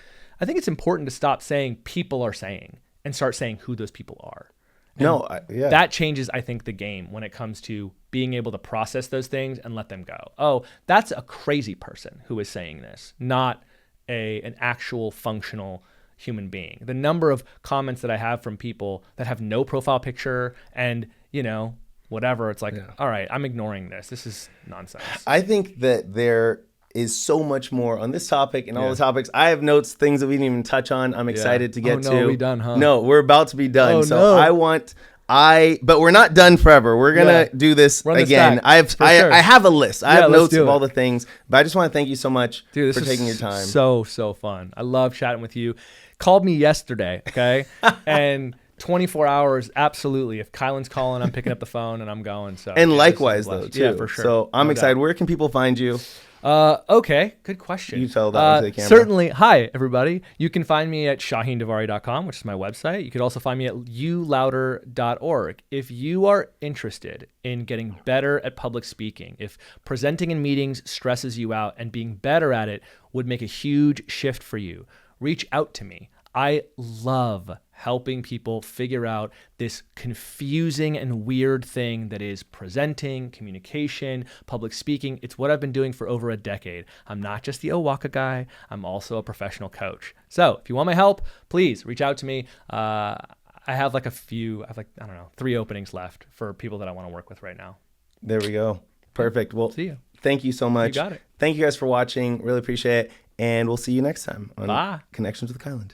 B: I think it's important to stop saying people are saying and start saying who those people are. And that changes, I think, the game when it comes to being able to process those things and let them go. Oh, that's a crazy person who is saying this, not an actual functional human being. The number of comments that I have from people that have no profile picture and, whatever, it's like, all right, I'm ignoring this. This is nonsense.
A: I think that there is so much more on this topic and all the topics. I have notes, things that we didn't even touch on. I'm excited to get to.
B: Are we done, huh?
A: No, we're about to be done. I want But we're not done forever. We're gonna do this
B: Run this
A: again.
B: back, for sure.
A: I have a list. I have
B: let's
A: notes
B: do
A: of
B: it.
A: all the things. But I just want to thank you so much
B: Dude,
A: for
B: this
A: taking
B: is
A: your time.
B: so fun. I love chatting with you. Called me yesterday, okay? And 24 hours, absolutely. If Kylan's calling, I'm picking up the phone and I'm going. So
A: And
B: yeah,
A: likewise,
B: this is a
A: though,
B: blast.
A: too.
B: Yeah, for sure.
A: So I'm
B: No
A: excited.
B: doubt.
A: Where can people find you?
B: Okay, good question.
A: You tell that one to the camera.
B: Certainly. Hi, everybody. You can find me at shauhindavari.com, which is my website. You could also find me at youlouder.org. If you are interested in getting better at public speaking, if presenting in meetings stresses you out and being better at it would make a huge shift for you, reach out to me. I love helping people figure out this confusing and weird thing that is presenting, communication, public speaking. It's what I've been doing for over a decade. I'm not just the Owaka guy. I'm also a professional coach. So if you want my help, please reach out to me. I have I don't know, 3 openings left for people that I want to work with right now.
A: There we go. Perfect. Well,
B: See you.
A: Thank you so much.
B: You got it.
A: Thank you guys for watching. Really appreciate it. And we'll see you next time on
B: Bye.
A: Connections with Kyland.